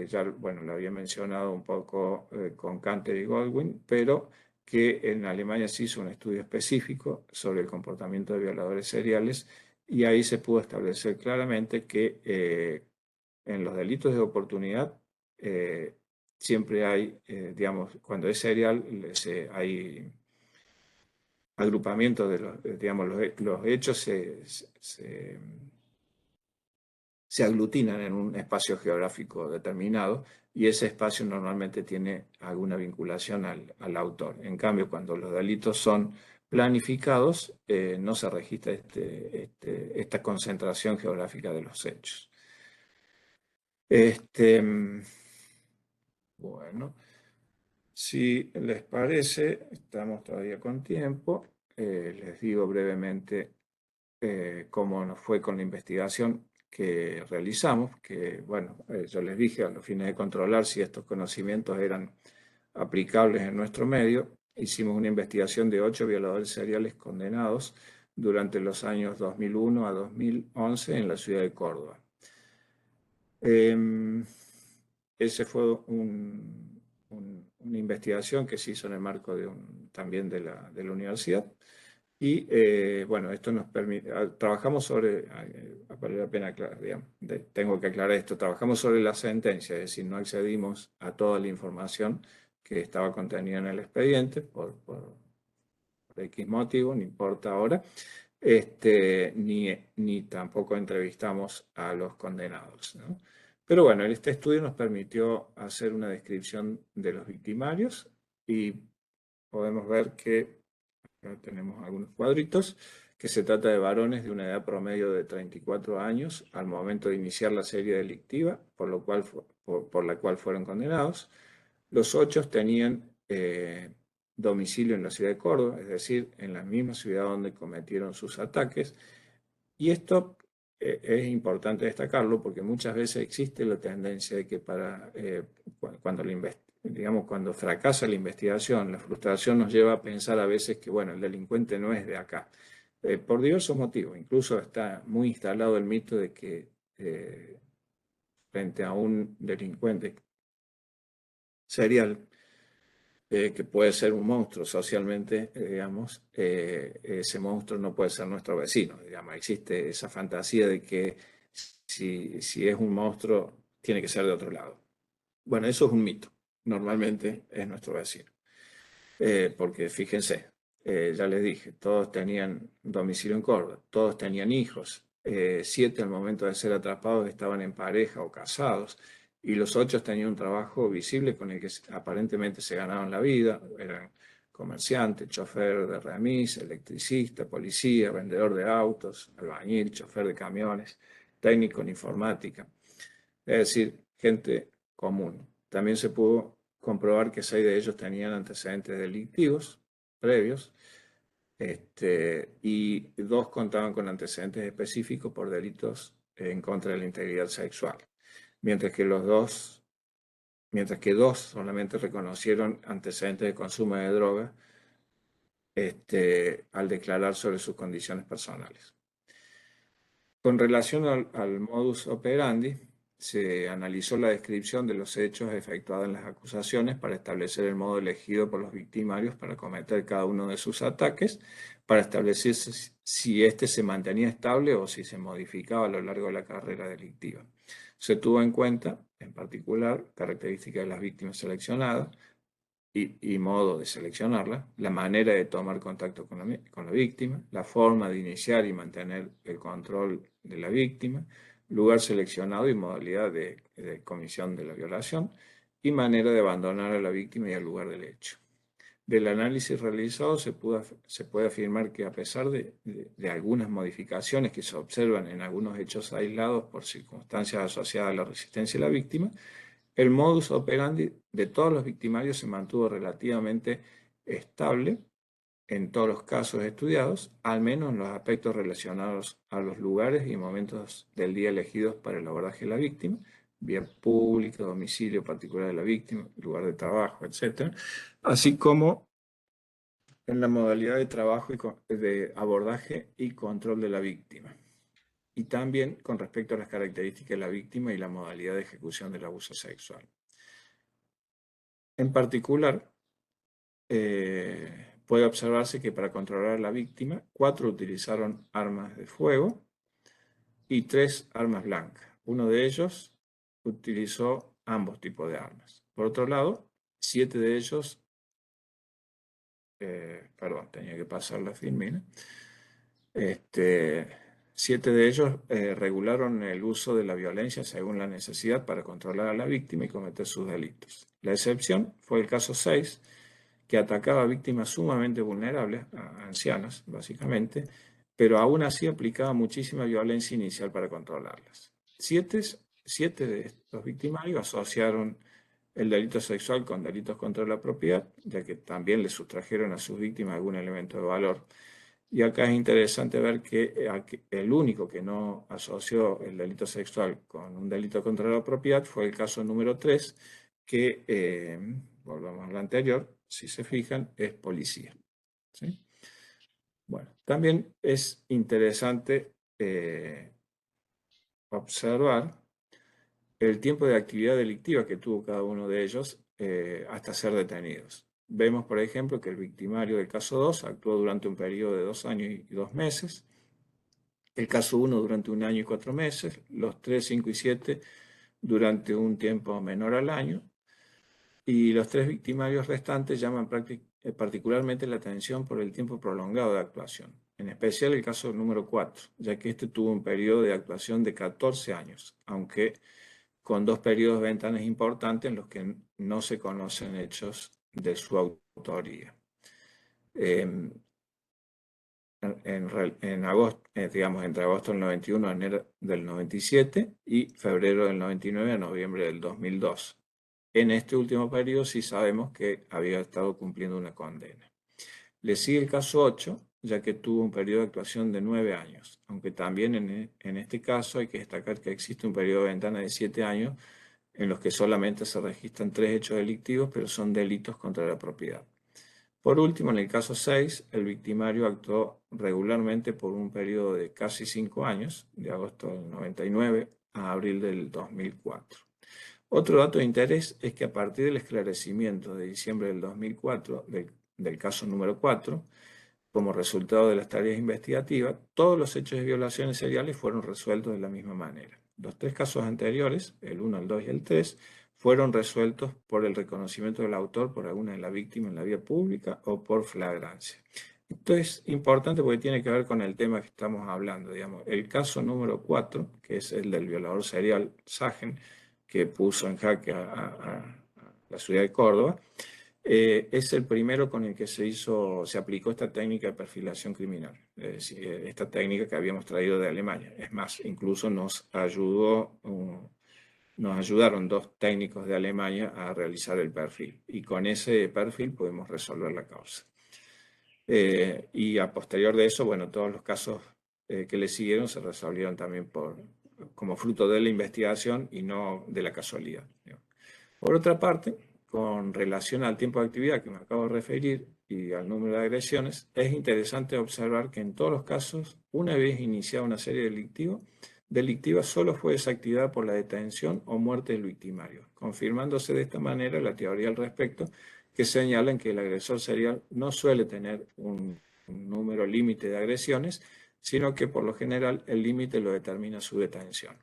ya, bueno, lo había mencionado un poco con Canter y Goldwyn, pero que en Alemania se hizo un estudio específico sobre el comportamiento de violadores seriales y ahí se pudo establecer claramente que en los delitos de oportunidad siempre hay, digamos, cuando es serial, hay agrupamiento de los, digamos, los hechos se aglutinan en un espacio geográfico determinado y ese espacio normalmente tiene alguna vinculación al autor. En cambio, cuando los delitos son planificados, no se registra esta concentración geográfica de los hechos. Bueno, si les parece, estamos todavía con tiempo. Les digo brevemente cómo nos fue con la investigación que realizamos, que bueno, yo les dije a los fines de controlar si estos conocimientos eran aplicables en nuestro medio, hicimos una investigación de 8 violadores seriales condenados durante los años 2001 a 2011 en la ciudad de Córdoba. Ese fue una investigación que se hizo en el marco también de la universidad. Y bueno, esto nos permite, trabajamos sobre, vale la pena aclarar, digamos, tengo que aclarar esto, trabajamos sobre la sentencia, es decir, no accedimos a toda la información que estaba contenida en el expediente por X motivo, no importa ahora, ni tampoco entrevistamos a los condenados, ¿no? Pero bueno, este estudio nos permitió hacer una descripción de los victimarios y podemos ver que acá tenemos algunos cuadritos, que se trata de varones de una edad promedio de 34 años al momento de iniciar la serie delictiva, por la cual fueron condenados. Los 8 tenían domicilio en la ciudad de Córdoba, es decir, en la misma ciudad donde cometieron sus ataques. Y esto es importante destacarlo porque muchas veces existe la tendencia de que cuando fracasa la investigación, la frustración nos lleva a pensar a veces que, bueno, el delincuente no es de acá. Por diversos motivos. Incluso está muy instalado el mito de que frente a un delincuente serial, que puede ser un monstruo socialmente, digamos, ese monstruo no puede ser nuestro vecino. Digamos, existe esa fantasía de que si es un monstruo, tiene que ser de otro lado. Bueno, eso es un mito. Normalmente es nuestro vecino. Porque fíjense, ya les dije, todos tenían domicilio en Córdoba, todos tenían hijos, 7 al momento de ser atrapados estaban en pareja o casados, y los 8 tenían un trabajo visible con el que aparentemente se ganaban la vida, eran comerciante, chofer de remis, electricista, policía, vendedor de autos, albañil, chofer de camiones, técnico en informática, es decir, gente común. También se pudo comprobar que 6 de ellos tenían antecedentes delictivos previos, y 2 contaban con antecedentes específicos por delitos en contra de la integridad sexual, mientras que 2 solamente reconocieron antecedentes de consumo de droga, al declarar sobre sus condiciones personales. Con relación al modus operandi, se analizó la descripción de los hechos efectuados en las acusaciones para establecer el modo elegido por los victimarios para cometer cada uno de sus ataques, para establecer si éste se mantenía estable o si se modificaba a lo largo de la carrera delictiva. Se tuvo en cuenta, en particular, características de las víctimas seleccionadas, y modo de seleccionarla, la manera de tomar contacto con la víctima, la forma de iniciar y mantener el control de la víctima, lugar seleccionado y modalidad de comisión de la violación, y manera de abandonar a la víctima y al lugar del hecho. Del análisis realizado se puede afirmar que a pesar de algunas modificaciones que se observan en algunos hechos aislados por circunstancias asociadas a la resistencia de la víctima, el modus operandi de todos los victimarios se mantuvo relativamente estable en todos los casos estudiados, al menos en los aspectos relacionados a los lugares y momentos del día elegidos para el abordaje de la víctima, vía pública, domicilio particular de la víctima, lugar de trabajo, etc., así como en la modalidad de trabajo y de abordaje y control de la víctima. Y también con respecto a las características de la víctima y la modalidad de ejecución del abuso sexual. En particular, puede observarse que para controlar a la víctima, 4 utilizaron armas de fuego y 3 armas blancas. Uno de ellos utilizó ambos tipos de armas. Por otro lado, 7 de ellos, tenía que pasar la filmina. 7 de ellos regularon el uso de la violencia según la necesidad para controlar a la víctima y cometer sus delitos. La excepción fue el caso 6, que atacaba a víctimas sumamente vulnerables, a ancianas básicamente, pero aún así aplicaba muchísima violencia inicial para controlarlas. 7 de estos victimarios asociaron el delito sexual con delitos contra la propiedad, ya que también le sustrajeron a sus víctimas algún elemento de valor. Y acá es interesante ver que el único que no asoció el delito sexual con un delito contra la propiedad fue el caso número 3, que, volvamos al anterior, si se fijan, es policía. ¿Sí? Bueno, también es interesante observar el tiempo de actividad delictiva que tuvo cada uno de ellos hasta ser detenidos. Vemos, por ejemplo, que el victimario del caso 2 actuó durante un periodo de 2 años y 2 meses, el caso 1 durante 1 año y 4 meses, los 3, 5 y 7 durante un tiempo menor al año, y los 3 victimarios restantes llaman particularmente la atención por el tiempo prolongado de actuación, en especial el caso número 4, ya que este tuvo un periodo de actuación de 14 años, aunque con 2 periodos de ventanas importantes en los que no se conocen hechos de su autoría. En agosto, digamos, entre agosto del 91 a enero del 97 y febrero del 99 a noviembre del 2002. En este último periodo sí sabemos que había estado cumpliendo una condena. Le sigue el caso 8, ya que tuvo un periodo de actuación de 9 años, aunque también en este caso hay que destacar que existe un periodo de ventana de 7 años en los que solamente se registran 3 hechos delictivos, pero son delitos contra la propiedad. Por último, en el caso 6, el victimario actuó regularmente por un periodo de casi 5 años, de agosto del 99 a abril del 2004. Otro dato de interés es que a partir del esclarecimiento de diciembre del 2004 del caso número 4, como resultado de las tareas investigativas, todos los hechos de violaciones seriales fueron resueltos de la misma manera. Los 3 casos anteriores, el 1, el 2 y el 3, fueron resueltos por el reconocimiento del autor por alguna de las víctimas en la vía pública o por flagrancia. Esto es importante porque tiene que ver con el tema que estamos hablando. Digamos. El caso número 4, que es el del violador serial Sagen, que puso en jaque a la ciudad de Córdoba, Es el primero con el que se aplicó esta técnica de perfilación criminal, esta técnica que habíamos traído de Alemania. Es más, incluso nos ayudaron 2 técnicos de Alemania a realizar el perfil, y con ese perfil pudimos resolver la causa. Y a posterior de eso, bueno, todos los casos que le siguieron se resolvieron también como fruto de la investigación y no de la casualidad. Por otra parte, con relación al tiempo de actividad que me acabo de referir y al número de agresiones, es interesante observar que en todos los casos, una vez iniciada una serie delictiva, solo fue desactivada por la detención o muerte del victimario, confirmándose de esta manera la teoría al respecto, que señala que el agresor serial no suele tener un número límite de agresiones, sino que por lo general el límite lo determina su detención.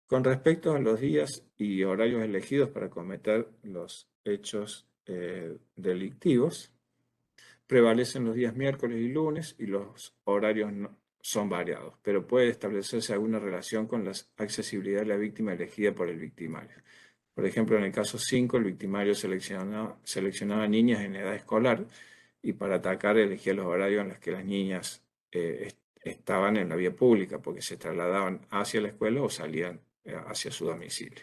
Con respecto a los días y horarios elegidos para cometer los hechos delictivos, prevalecen los días miércoles y lunes, y los horarios son variados, pero puede establecerse alguna relación con la accesibilidad de la víctima elegida por el victimario. Por ejemplo, en el caso 5, el victimario seleccionaba niñas en edad escolar, y para atacar elegía los horarios en los que las niñas estaban en la vía pública, porque se trasladaban hacia la escuela o salían hacia su domicilio.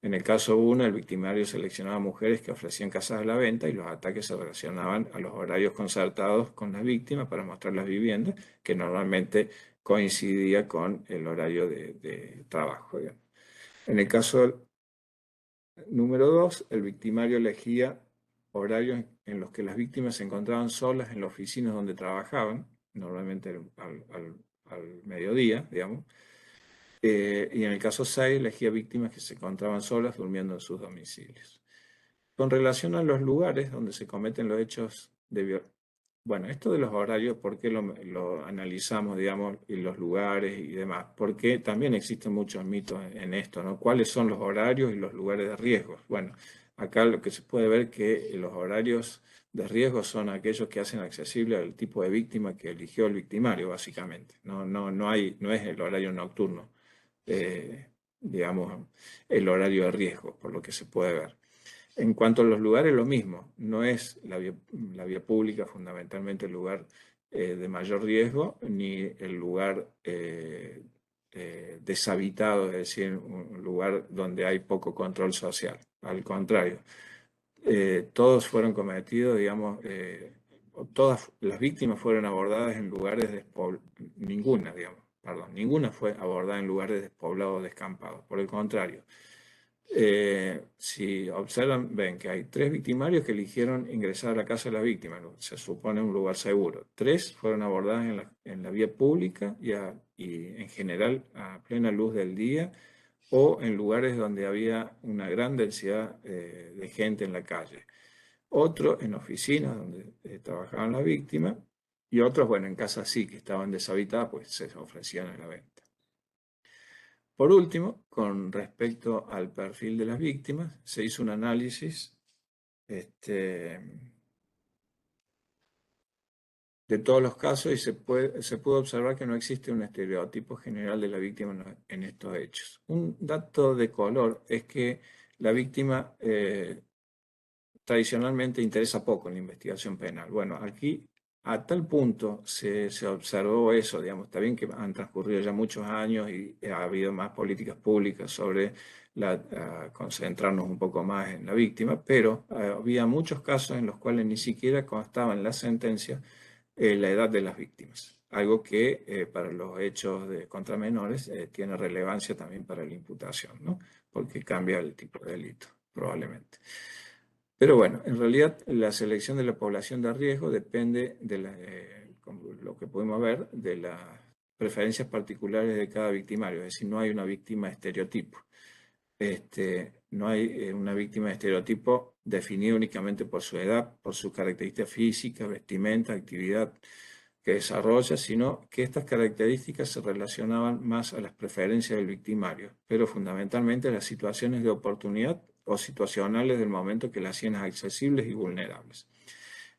En el caso 1, el victimario seleccionaba mujeres que ofrecían casas a la venta, y los ataques se relacionaban a los horarios concertados con las víctimas para mostrar las viviendas, que normalmente coincidía con el horario de trabajo. En el caso número 2, el victimario elegía horarios en los que las víctimas se encontraban solas en las oficinas donde trabajaban, normalmente al mediodía, digamos. Y en el caso 6, elegía víctimas que se encontraban solas durmiendo en sus domicilios. Con relación a los lugares donde se cometen los hechos de violencia, bueno, esto de los horarios, ¿por qué lo analizamos, digamos, y los lugares y demás? Porque también existen muchos mitos en esto, ¿no? ¿Cuáles son los horarios y los lugares de riesgo? Bueno, acá lo que se puede ver que los horarios de riesgo son aquellos que hacen accesible al tipo de víctima que eligió el victimario, básicamente. No es el horario nocturno, digamos, el horario de riesgo, por lo que se puede ver. En cuanto a los lugares, lo mismo. No es la vía pública fundamentalmente el lugar de mayor riesgo, ni el lugar deshabitado, es decir, un lugar donde hay poco control social. Al contrario, todos fueron cometidos, digamos, todas las víctimas fueron abordadas en lugares despoblados, ninguna fue abordada en lugares despoblados o descampados. Por el contrario, si observan, ven que hay 3 victimarios que eligieron ingresar a la casa de la víctima, se supone un lugar seguro. 3 fueron abordadas en la vía pública y en general a plena luz del día, o en lugares donde había una gran densidad de gente en la calle. Otro en oficinas donde trabajaban las víctimas, y otros, bueno, en casas sí que estaban deshabitadas, pues se ofrecían a la venta. Por último, con respecto al perfil de las víctimas, se hizo un análisis de todos los casos, y se pudo observar que no existe un estereotipo general de la víctima en estos hechos. Un dato de color es que la víctima tradicionalmente interesa poco en la investigación penal. Bueno, aquí a tal punto se observó eso, digamos. Está bien que han transcurrido ya muchos años y ha habido más políticas públicas sobre concentrarnos un poco más en la víctima, pero había muchos casos en los cuales ni siquiera constaba en la sentencia la edad de las víctimas, algo que para los hechos contra menores tiene relevancia también para la imputación, ¿no? Porque cambia el tipo de delito, probablemente. Pero bueno, en realidad la selección de la población de riesgo depende como lo que podemos ver, de las preferencias particulares de cada victimario. Es decir, no hay una víctima estereotipo. No hay una víctima de estereotipo definida únicamente por su edad, por sus características físicas, vestimenta, actividad que desarrolla, sino que estas características se relacionaban más a las preferencias del victimario, pero fundamentalmente a las situaciones de oportunidad o situacionales del momento que las hacían accesibles y vulnerables.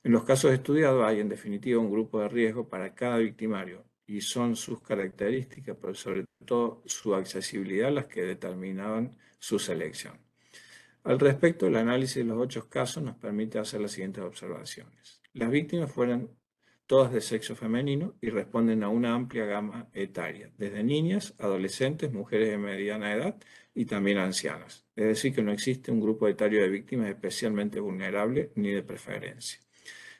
En los casos estudiados hay en definitiva un grupo de riesgo para cada victimario, y son sus características, pero sobre todo su accesibilidad, las que determinaban su selección. Al respecto, el análisis de los 8 casos nos permite hacer las siguientes observaciones. Las víctimas fueron todas de sexo femenino y responden a una amplia gama etaria, desde niñas, adolescentes, mujeres de mediana edad y también ancianas. Es decir, que no existe un grupo etario de víctimas especialmente vulnerable ni de preferencia.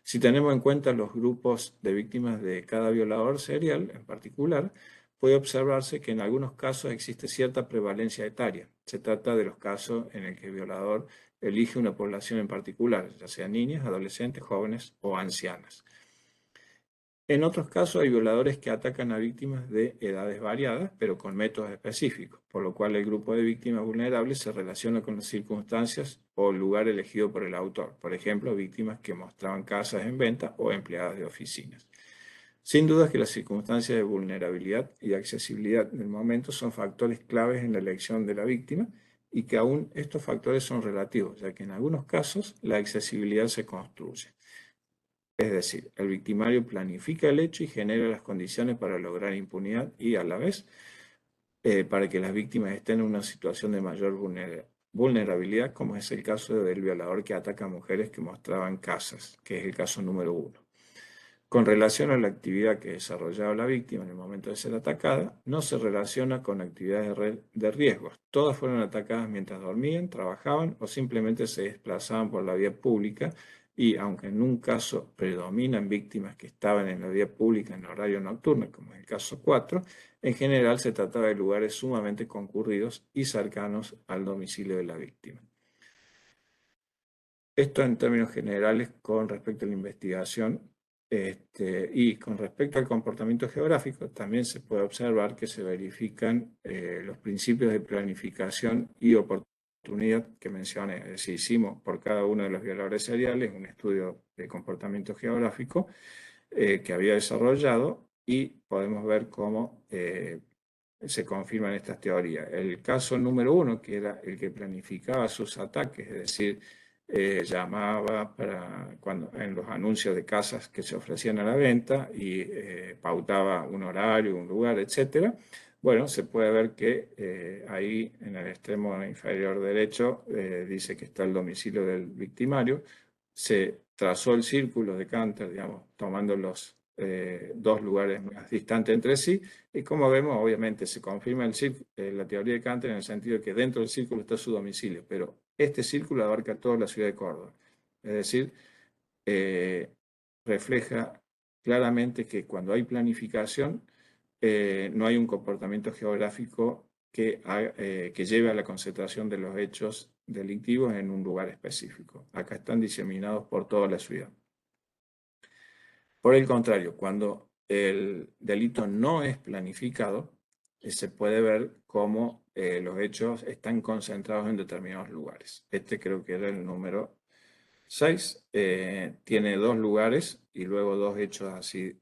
Si tenemos en cuenta los grupos de víctimas de cada violador serial en particular, puede observarse que en algunos casos existe cierta prevalencia etaria. Se trata de los casos en el que el violador elige una población en particular, ya sea niñas, adolescentes, jóvenes o ancianas. En otros casos hay violadores que atacan a víctimas de edades variadas, pero con métodos específicos, por lo cual el grupo de víctimas vulnerables se relaciona con las circunstancias o el lugar elegido por el autor. Por ejemplo, víctimas que mostraban casas en venta o empleadas de oficinas. Sin duda que las circunstancias de vulnerabilidad y accesibilidad del momento son factores claves en la elección de la víctima y que aún estos factores son relativos, ya que en algunos casos la accesibilidad se construye. Es decir, el victimario planifica el hecho y genera las condiciones para lograr impunidad y a la vez para que las víctimas estén en una situación de mayor vulnerabilidad, como es el caso del violador que ataca a mujeres que mostraban casas, que es el caso número 1. Con relación a la actividad que desarrollaba la víctima en el momento de ser atacada, no se relaciona con actividades de riesgos. Todas fueron atacadas mientras dormían, trabajaban o simplemente se desplazaban por la vía pública y, aunque en un caso predominan víctimas que estaban en la vía pública en horario nocturno, como es el caso 4, en general se trataba de lugares sumamente concurridos y cercanos al domicilio de la víctima. Esto en términos generales con respecto a la investigación. Y con respecto al comportamiento geográfico, también se puede observar que se verifican los principios de planificación y oportunidad que mencioné. Es decir, hicimos por cada uno de los violadores seriales un estudio de comportamiento geográfico que había desarrollado y podemos ver cómo se confirman estas teorías. El caso número 1, que era el que planificaba sus ataques, es decir, llamaba en los anuncios de casas que se ofrecían a la venta y pautaba un horario, un lugar, etc. Bueno, se puede ver que ahí en el extremo inferior derecho dice que está el domicilio del victimario. Se trazó el círculo de Cantor, digamos, tomando los dos lugares más distantes entre sí, y como vemos, obviamente se confirma la teoría de Cantor en el sentido de que dentro del círculo está su domicilio, pero este círculo abarca toda la ciudad de Córdoba. Es decir, refleja claramente que cuando hay planificación, no hay un comportamiento geográfico que lleve a la concentración de los hechos delictivos en un lugar específico. Acá están diseminados por toda la ciudad. Por el contrario, cuando el delito no es planificado, se puede ver cómo los hechos están concentrados en determinados lugares. Este creo que era el número 6. Tiene 2 lugares y luego 2 hechos así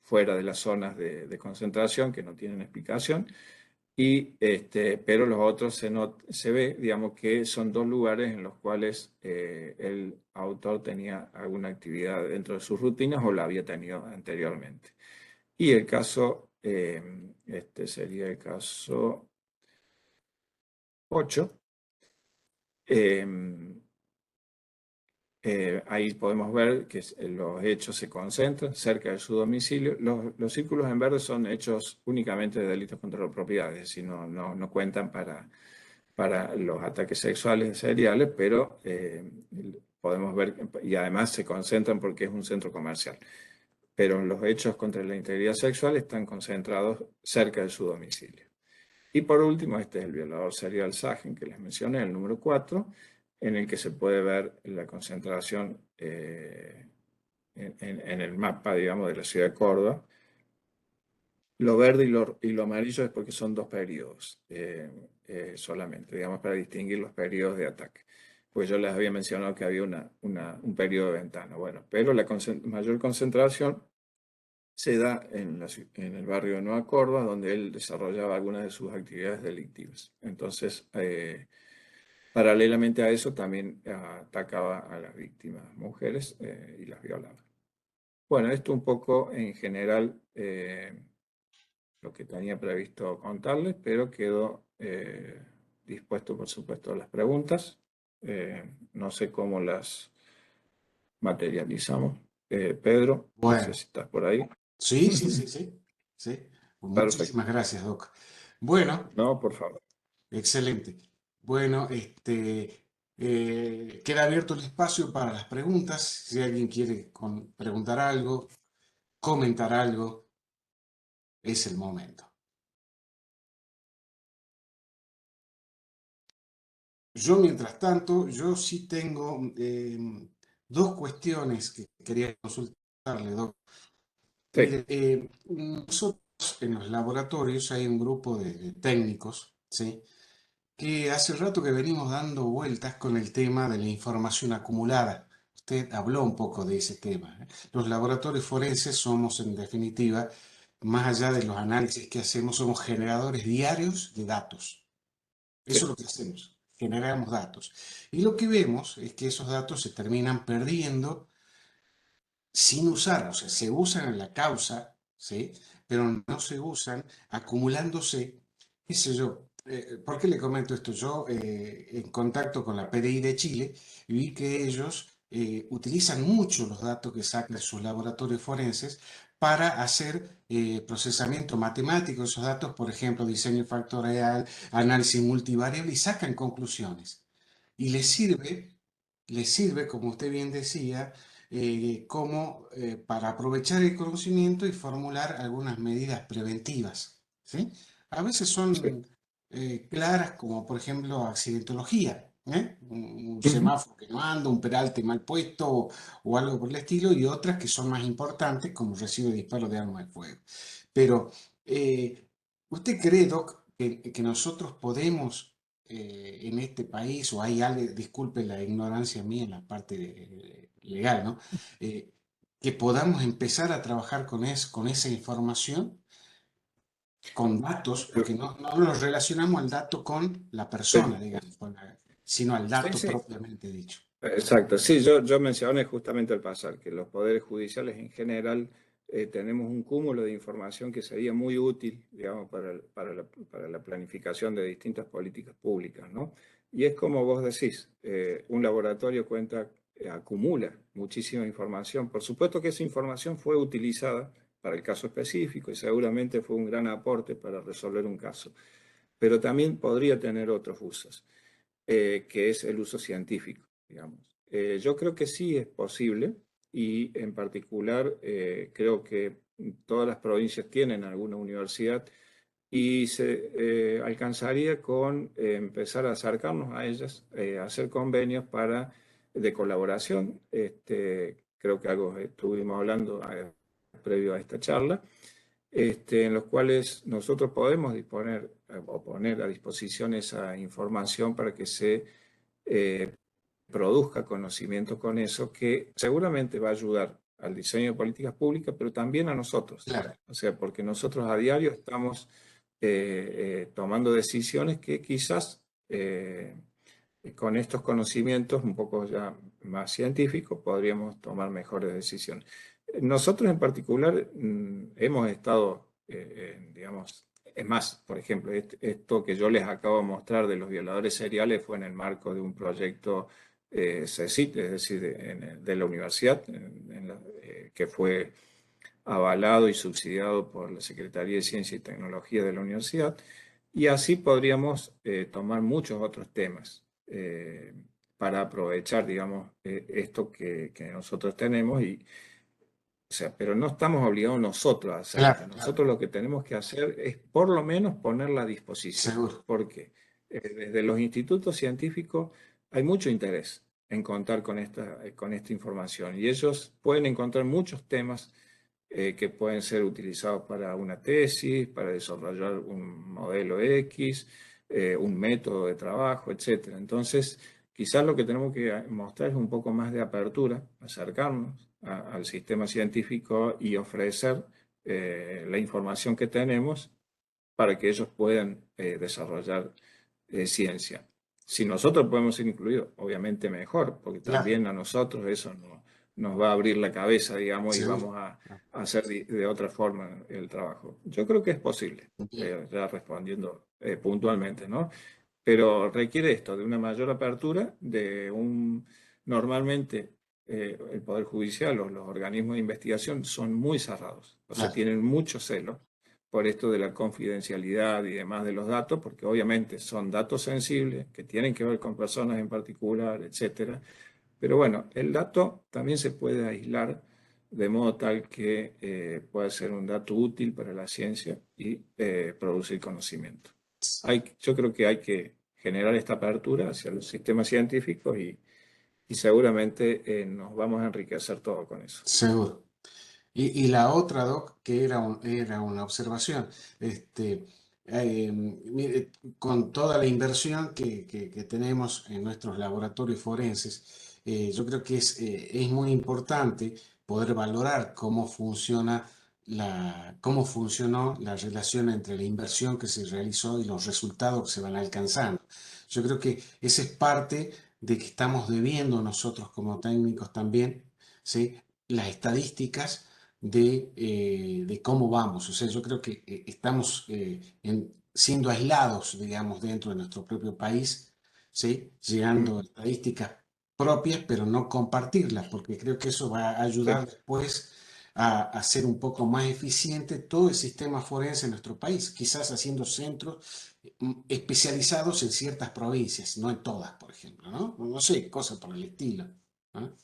fuera de las zonas de concentración que no tienen explicación. Pero los otros se ve, digamos, que son 2 lugares en los cuales el autor tenía alguna actividad dentro de sus rutinas o la había tenido anteriormente. Y el caso, este sería el caso 8. Ahí podemos ver que los hechos se concentran cerca de su domicilio. Los círculos en verde son hechos únicamente de delitos contra la propiedad, es decir, no cuentan para los ataques sexuales seriales, pero podemos ver, y además se concentran porque es un centro comercial. Pero los hechos contra la integridad sexual están concentrados cerca de su domicilio. Y por último, este es el violador serial Sagen, que les mencioné, el número 4, en el que se puede ver la concentración en el mapa, digamos, de la ciudad de Córdoba. Lo verde y lo amarillo es porque son 2 periodos solamente, digamos, para distinguir los periodos de ataque. Pues yo les había mencionado que había un periodo de ventana. Bueno, pero la mayor concentración se da en el barrio de Nueva Córdoba, donde él desarrollaba algunas de sus actividades delictivas. Entonces, paralelamente a eso, también atacaba a las víctimas mujeres y las violaba. Bueno, esto un poco en general lo que tenía previsto contarles, pero quedó dispuesto, por supuesto, a las preguntas. No sé cómo las materializamos. Pedro, no sé
Bueno,
si estás por ahí.
sí, sí, sí, sí, sí. Pues
Perfecto.
muchísimas gracias, Doc. Bueno,
No, por favor.
excelente. Bueno, queda abierto el espacio para las preguntas. Si alguien quiere preguntar algo, comentar algo, es el momento. Yo, mientras tanto, yo sí tengo dos cuestiones que quería consultarle, Doc.
Sí,
Mire, nosotros en los laboratorios hay un grupo de técnicos, ¿sí? Que hace rato que venimos dando vueltas con el tema de la información acumulada. Usted habló un poco de ese tema, ¿eh? Los laboratorios forenses somos, en definitiva, más allá de los análisis que hacemos, somos generadores diarios de datos. Eso es
sí.
lo que hacemos, generamos datos. Y lo que vemos es que esos datos se terminan perdiendo sin usar, o sea, se usan en la causa, ¿sí? Pero no se usan acumulándose, qué sé yo. ¿Por qué le comento esto? Yo, en contacto con la PDI de Chile, vi que ellos utilizan mucho los datos que sacan de sus laboratorios forenses para hacer procesamiento matemático de esos datos, por ejemplo, diseño factorial, análisis multivariable, y sacan conclusiones. Y les sirve, como usted bien decía, como para aprovechar el conocimiento y formular algunas medidas preventivas, ¿sí? A veces
Sí.
son claras, como por ejemplo accidentología, ¿eh? Un
Ujú.
semáforo que no anda, un peralte mal puesto o algo por el estilo, y otras que son más importantes, como recibo de disparo de arma de fuego. Pero, ¿usted cree, Doc, que nosotros podemos en este país, o hay algo, disculpe la ignorancia mía en la parte legal, ¿no? Eh, que podamos empezar a trabajar con esa información, con datos, porque no nos relacionamos al dato con la persona,
Sí,
digamos, sino al
sí,
dato
sí.
propiamente dicho.
Exacto, sí, yo mencioné justamente al pasar que los poderes judiciales en general tenemos un cúmulo de información que sería muy útil, digamos, para la planificación de distintas políticas públicas, ¿no? Y es como vos decís, un laboratorio acumula muchísima información. Por supuesto que esa información fue utilizada para el caso específico y seguramente fue un gran aporte para resolver un caso, pero también podría tener otros usos, que es el uso científico, digamos. Yo creo que sí es posible y en particular creo que todas las provincias tienen alguna universidad y se alcanzaría con empezar a acercarnos a ellas, hacer convenios de colaboración. Creo que algo estuvimos hablando previo a esta charla, en los cuales nosotros podemos disponer o poner a disposición esa información para que se eh, produzca conocimiento con eso, que seguramente va a ayudar al diseño de políticas públicas, pero también a nosotros.
Claro,
O sea, porque nosotros a diario estamos tomando decisiones que quizás con estos conocimientos un poco ya más científicos podríamos tomar mejores decisiones. Nosotros en particular hemos estado, digamos, es más, por ejemplo, esto que yo les acabo de mostrar de los violadores seriales fue en el marco de un proyecto CECIT, es decir, de la universidad, que fue avalado y subsidiado por la Secretaría de Ciencia y Tecnología de la universidad. Y así podríamos tomar muchos otros temas para aprovechar, digamos, esto que nosotros tenemos. O sea, pero no estamos obligados nosotros a hacerlo.
claro, claro,
Nosotros lo que tenemos que hacer es por lo menos ponerla a disposición.
seguro.
Porque desde los institutos científicos hay mucho interés en contar con esta información y ellos pueden encontrar muchos temas que pueden ser utilizados para una tesis, para desarrollar un modelo X, un método de trabajo, etcétera. Entonces, quizás lo que tenemos que mostrar es un poco más de apertura, acercarnos al sistema científico y ofrecer la información que tenemos para que ellos puedan desarrollar ciencia. Si nosotros podemos ser incluidos, obviamente mejor, porque
Claro,
también a nosotros eso nos va a abrir la cabeza, digamos, y
seguro.
vamos a
Ah,
hacer de otra forma el trabajo. Yo creo que es posible,
bien.
ya respondiendo puntualmente, ¿no? pero requiere esto, de una mayor apertura, normalmente el Poder Judicial o los organismos de investigación son muy cerrados, o sea,
Claro,
tienen mucho celo por esto de la confidencialidad y demás de los datos, porque obviamente son datos sensibles que tienen que ver con personas en particular, etcétera. Pero bueno, el dato también se puede aislar de modo tal que pueda ser un dato útil para la ciencia y producir conocimiento. Yo creo que hay que generar esta apertura hacia los sistemas científicos y seguramente nos vamos a enriquecer todo con eso.
seguro. Y la otra, Doc, que era una observación, mire, con toda la inversión que tenemos en nuestros laboratorios forenses, yo creo que es muy importante poder valorar cómo funcionó la relación entre la inversión que se realizó y los resultados que se van alcanzando. Yo creo que esa es parte de que estamos debiendo nosotros como técnicos también, ¿sí? Las estadísticas de cómo vamos. O sea, yo creo que estamos siendo aislados, digamos, dentro de nuestro propio país, ¿sí? Llegando a
Mm,
estadísticas propias, pero no compartirlas, porque creo que eso va a ayudar
sí.
después a hacer un poco más eficiente todo el sistema forense en nuestro país, quizás haciendo centros especializados en ciertas provincias, no en todas, por ejemplo, ¿no? No sé, cosas por el estilo. ¿No?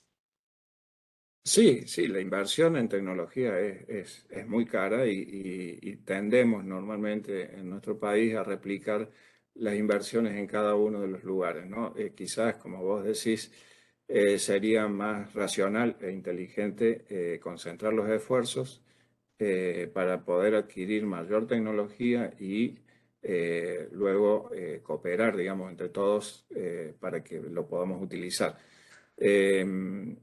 Sí, sí, la inversión en tecnología es muy cara y tendemos normalmente en nuestro país a replicar las inversiones en cada uno de los lugares, ¿no? Quizás, como vos decís, sería más racional e inteligente concentrar los esfuerzos para poder adquirir mayor tecnología y luego cooperar, digamos, entre todos para que lo podamos utilizar. Em,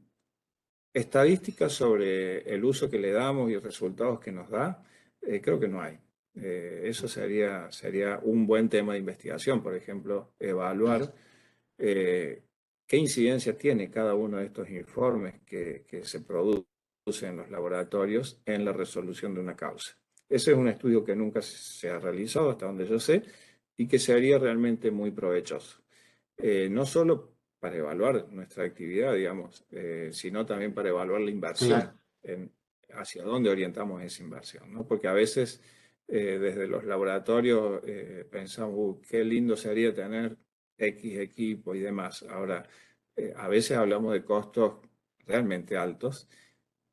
Estadísticas sobre el uso que le damos y resultados que nos da, creo que no hay. Eso sería un buen tema de investigación, por ejemplo, evaluar eh, qué incidencia tiene cada uno de estos informes que se producen en los laboratorios en la resolución de una causa. Ese es un estudio que nunca se ha realizado, hasta donde yo sé, y que sería realmente muy provechoso. No solo para evaluar nuestra actividad, digamos, sino también para evaluar la inversión,
Claro,
hacia dónde orientamos esa inversión, ¿no? Porque a veces desde los laboratorios pensamos, qué lindo sería tener X equipo y demás. Ahora, a veces hablamos de costos realmente altos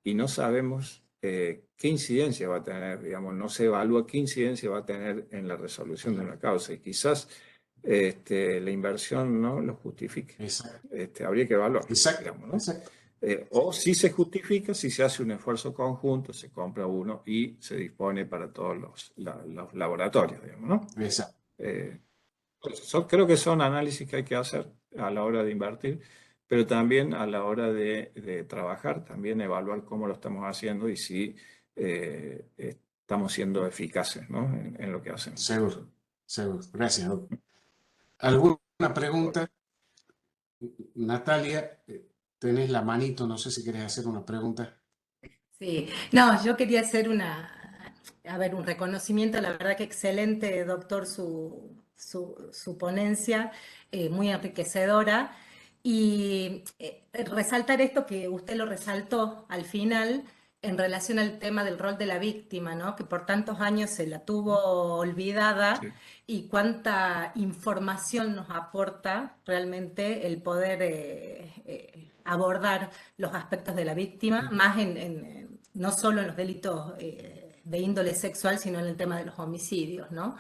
y no sabemos qué incidencia va a tener, digamos, no se evalúa qué incidencia va a tener en la resolución de una causa y quizás la inversión no lo justifique.
exacto,
Habría que evaluarlo,
exacto,
digamos, ¿no?
exacto.
O si se justifica, si se hace un esfuerzo conjunto, se compra uno y se dispone para todos los laboratorios, digamos, ¿no?
Exacto.
Eh, Creo que son análisis que hay que hacer a la hora de invertir, pero también a la hora de trabajar, también evaluar cómo lo estamos haciendo y si estamos siendo eficaces, ¿no? en lo que hacemos.
Seguro, seguro. Gracias, Doc. ¿Alguna pregunta? Natalia, tenés la manito, no sé si querés hacer una pregunta.
Sí, no, yo quería hacer a ver, un reconocimiento, la verdad que excelente, doctor, su ponencia, muy enriquecedora, y resaltar esto que usted lo resaltó al final en relación al tema del rol de la víctima, ¿no? Que por tantos años se la tuvo olvidada
Sí.
y cuánta información nos aporta realmente el poder abordar los aspectos de la víctima, más no solo en los delitos de índole sexual, sino en el tema de los homicidios, ¿no?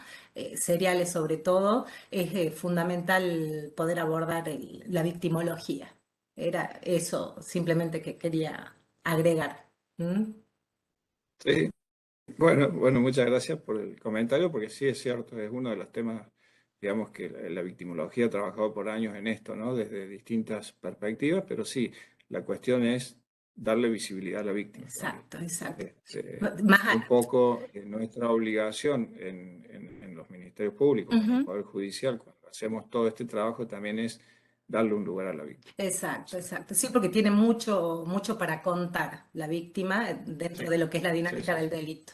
Seriales sobre todo, es fundamental poder abordar la victimología. Era eso simplemente que quería agregar. ¿Mm?
Sí. Bueno, muchas gracias por el comentario, porque sí es cierto, es uno de los temas, digamos, que la victimología ha trabajado por años en esto, ¿no? Desde distintas perspectivas, pero sí, la cuestión es darle visibilidad a la víctima también.
Exacto, exacto. Más,
Un poco nuestra obligación en los ministerios públicos, en el
ujú.
Poder Judicial, cuando hacemos todo este trabajo, también es darle un lugar a la víctima.
Exacto, exacto. Sí, porque tiene mucho, mucho para contar la víctima
Sí,
dentro de lo que es la
sí,
dinámica
sí,
del
sí.
delito.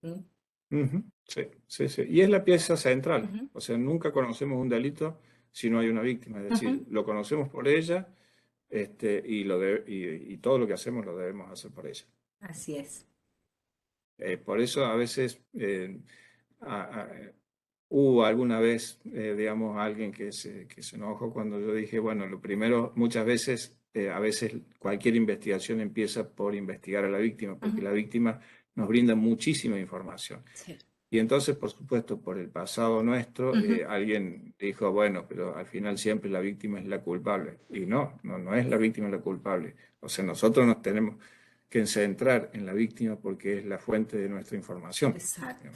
¿Mm?
Ujú, sí, sí, sí. Y es la pieza central.
Ujú,
O sea, nunca conocemos un delito si no hay una víctima. Es decir,
ujú.
lo conocemos por ella, y todo lo que hacemos lo debemos hacer por ella.
Así es.
Por eso a veces hubo alguna vez, digamos, alguien que se enojó cuando yo dije, bueno, lo primero, muchas veces, a veces cualquier investigación empieza por investigar a la víctima, porque
Ujú,
la víctima nos brinda muchísima información.
sí.
Y entonces, por supuesto, por el pasado nuestro,
Ujú,
alguien dijo, bueno, pero al final siempre la víctima es la culpable. Y no es la víctima la culpable. O sea, nosotros nos tenemos que centrar en la víctima porque es la fuente de nuestra información.
exacto.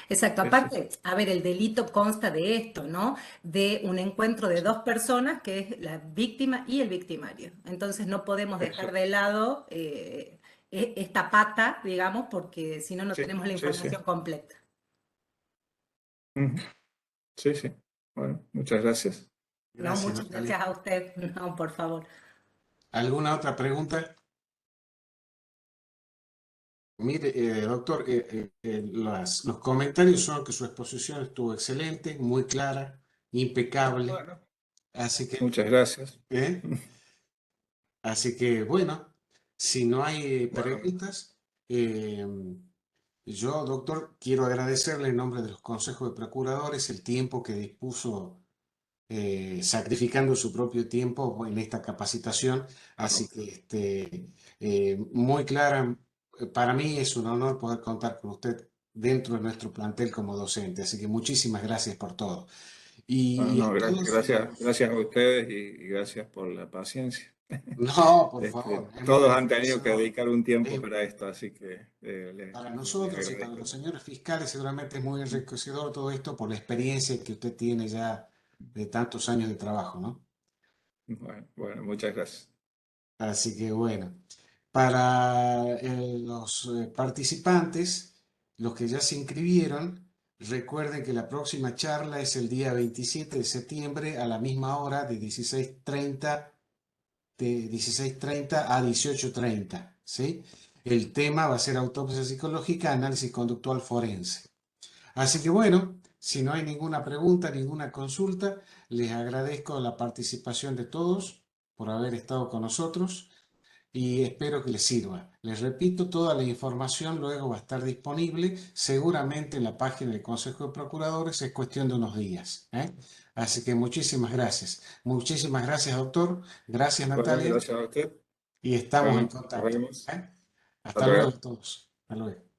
Exacto.
Sí, sí,
Aparte, a ver, el delito consta de esto, ¿no? De un encuentro de
sí,
dos personas, que es la víctima y el victimario. Entonces no podemos dejar
exacto.
de lado esta pata, digamos, porque si no, no
Sí,
tenemos la
sí, sí.
información completa.
Ujú. Sí, sí. Bueno, muchas gracias.
No,
Gracias,
muchas
Natalia.
gracias a usted. No, por favor.
¿Alguna otra pregunta? Mire, doctor, los comentarios son que su exposición estuvo excelente, muy clara, impecable.
Bueno,
Así que,
muchas gracias.
¿eh? Así que, bueno, si no hay
Bueno,
preguntas, eh, yo, doctor, quiero agradecerle en nombre de los consejos de procuradores el tiempo que dispuso, sacrificando su propio tiempo en esta capacitación. Así que, muy clara, para mí es un honor poder contar con usted dentro de nuestro plantel como docente. Así que muchísimas gracias por todo.
bueno,
Y
no,
a todos los...
gracias a ustedes y gracias por la paciencia.
No, por favor, es muy
Todos han tenido que
enriquecedor.
dedicar un tiempo
Es
para esto, así que
Para
les
nosotros y para
agradezco.
los señores fiscales seguramente es muy enriquecedor todo esto por la experiencia que usted tiene ya de tantos años de trabajo, ¿no?
Bueno, bueno, muchas gracias.
Así que bueno, para los participantes, los que ya se inscribieron, recuerden que la próxima charla es el día 27 de septiembre a la misma hora de 16:30 a 18:30, ¿sí? El tema va a ser autopsia psicológica, análisis conductual forense. Así que bueno, si no hay ninguna pregunta, ninguna consulta, les agradezco la participación de todos por haber estado con nosotros y espero que les sirva. Les repito, toda la información luego va a estar disponible seguramente en la página del Consejo de Procuradores, es cuestión de unos días, ¿eh? Así que muchísimas gracias. Muchísimas gracias, doctor. Gracias,
Bueno,
Natalia.
gracias a usted.
Y estamos en
Bueno, nos
contacto,
vemos.
¿eh?
Hasta
Hasta luego
luego.
a todos. Hasta luego.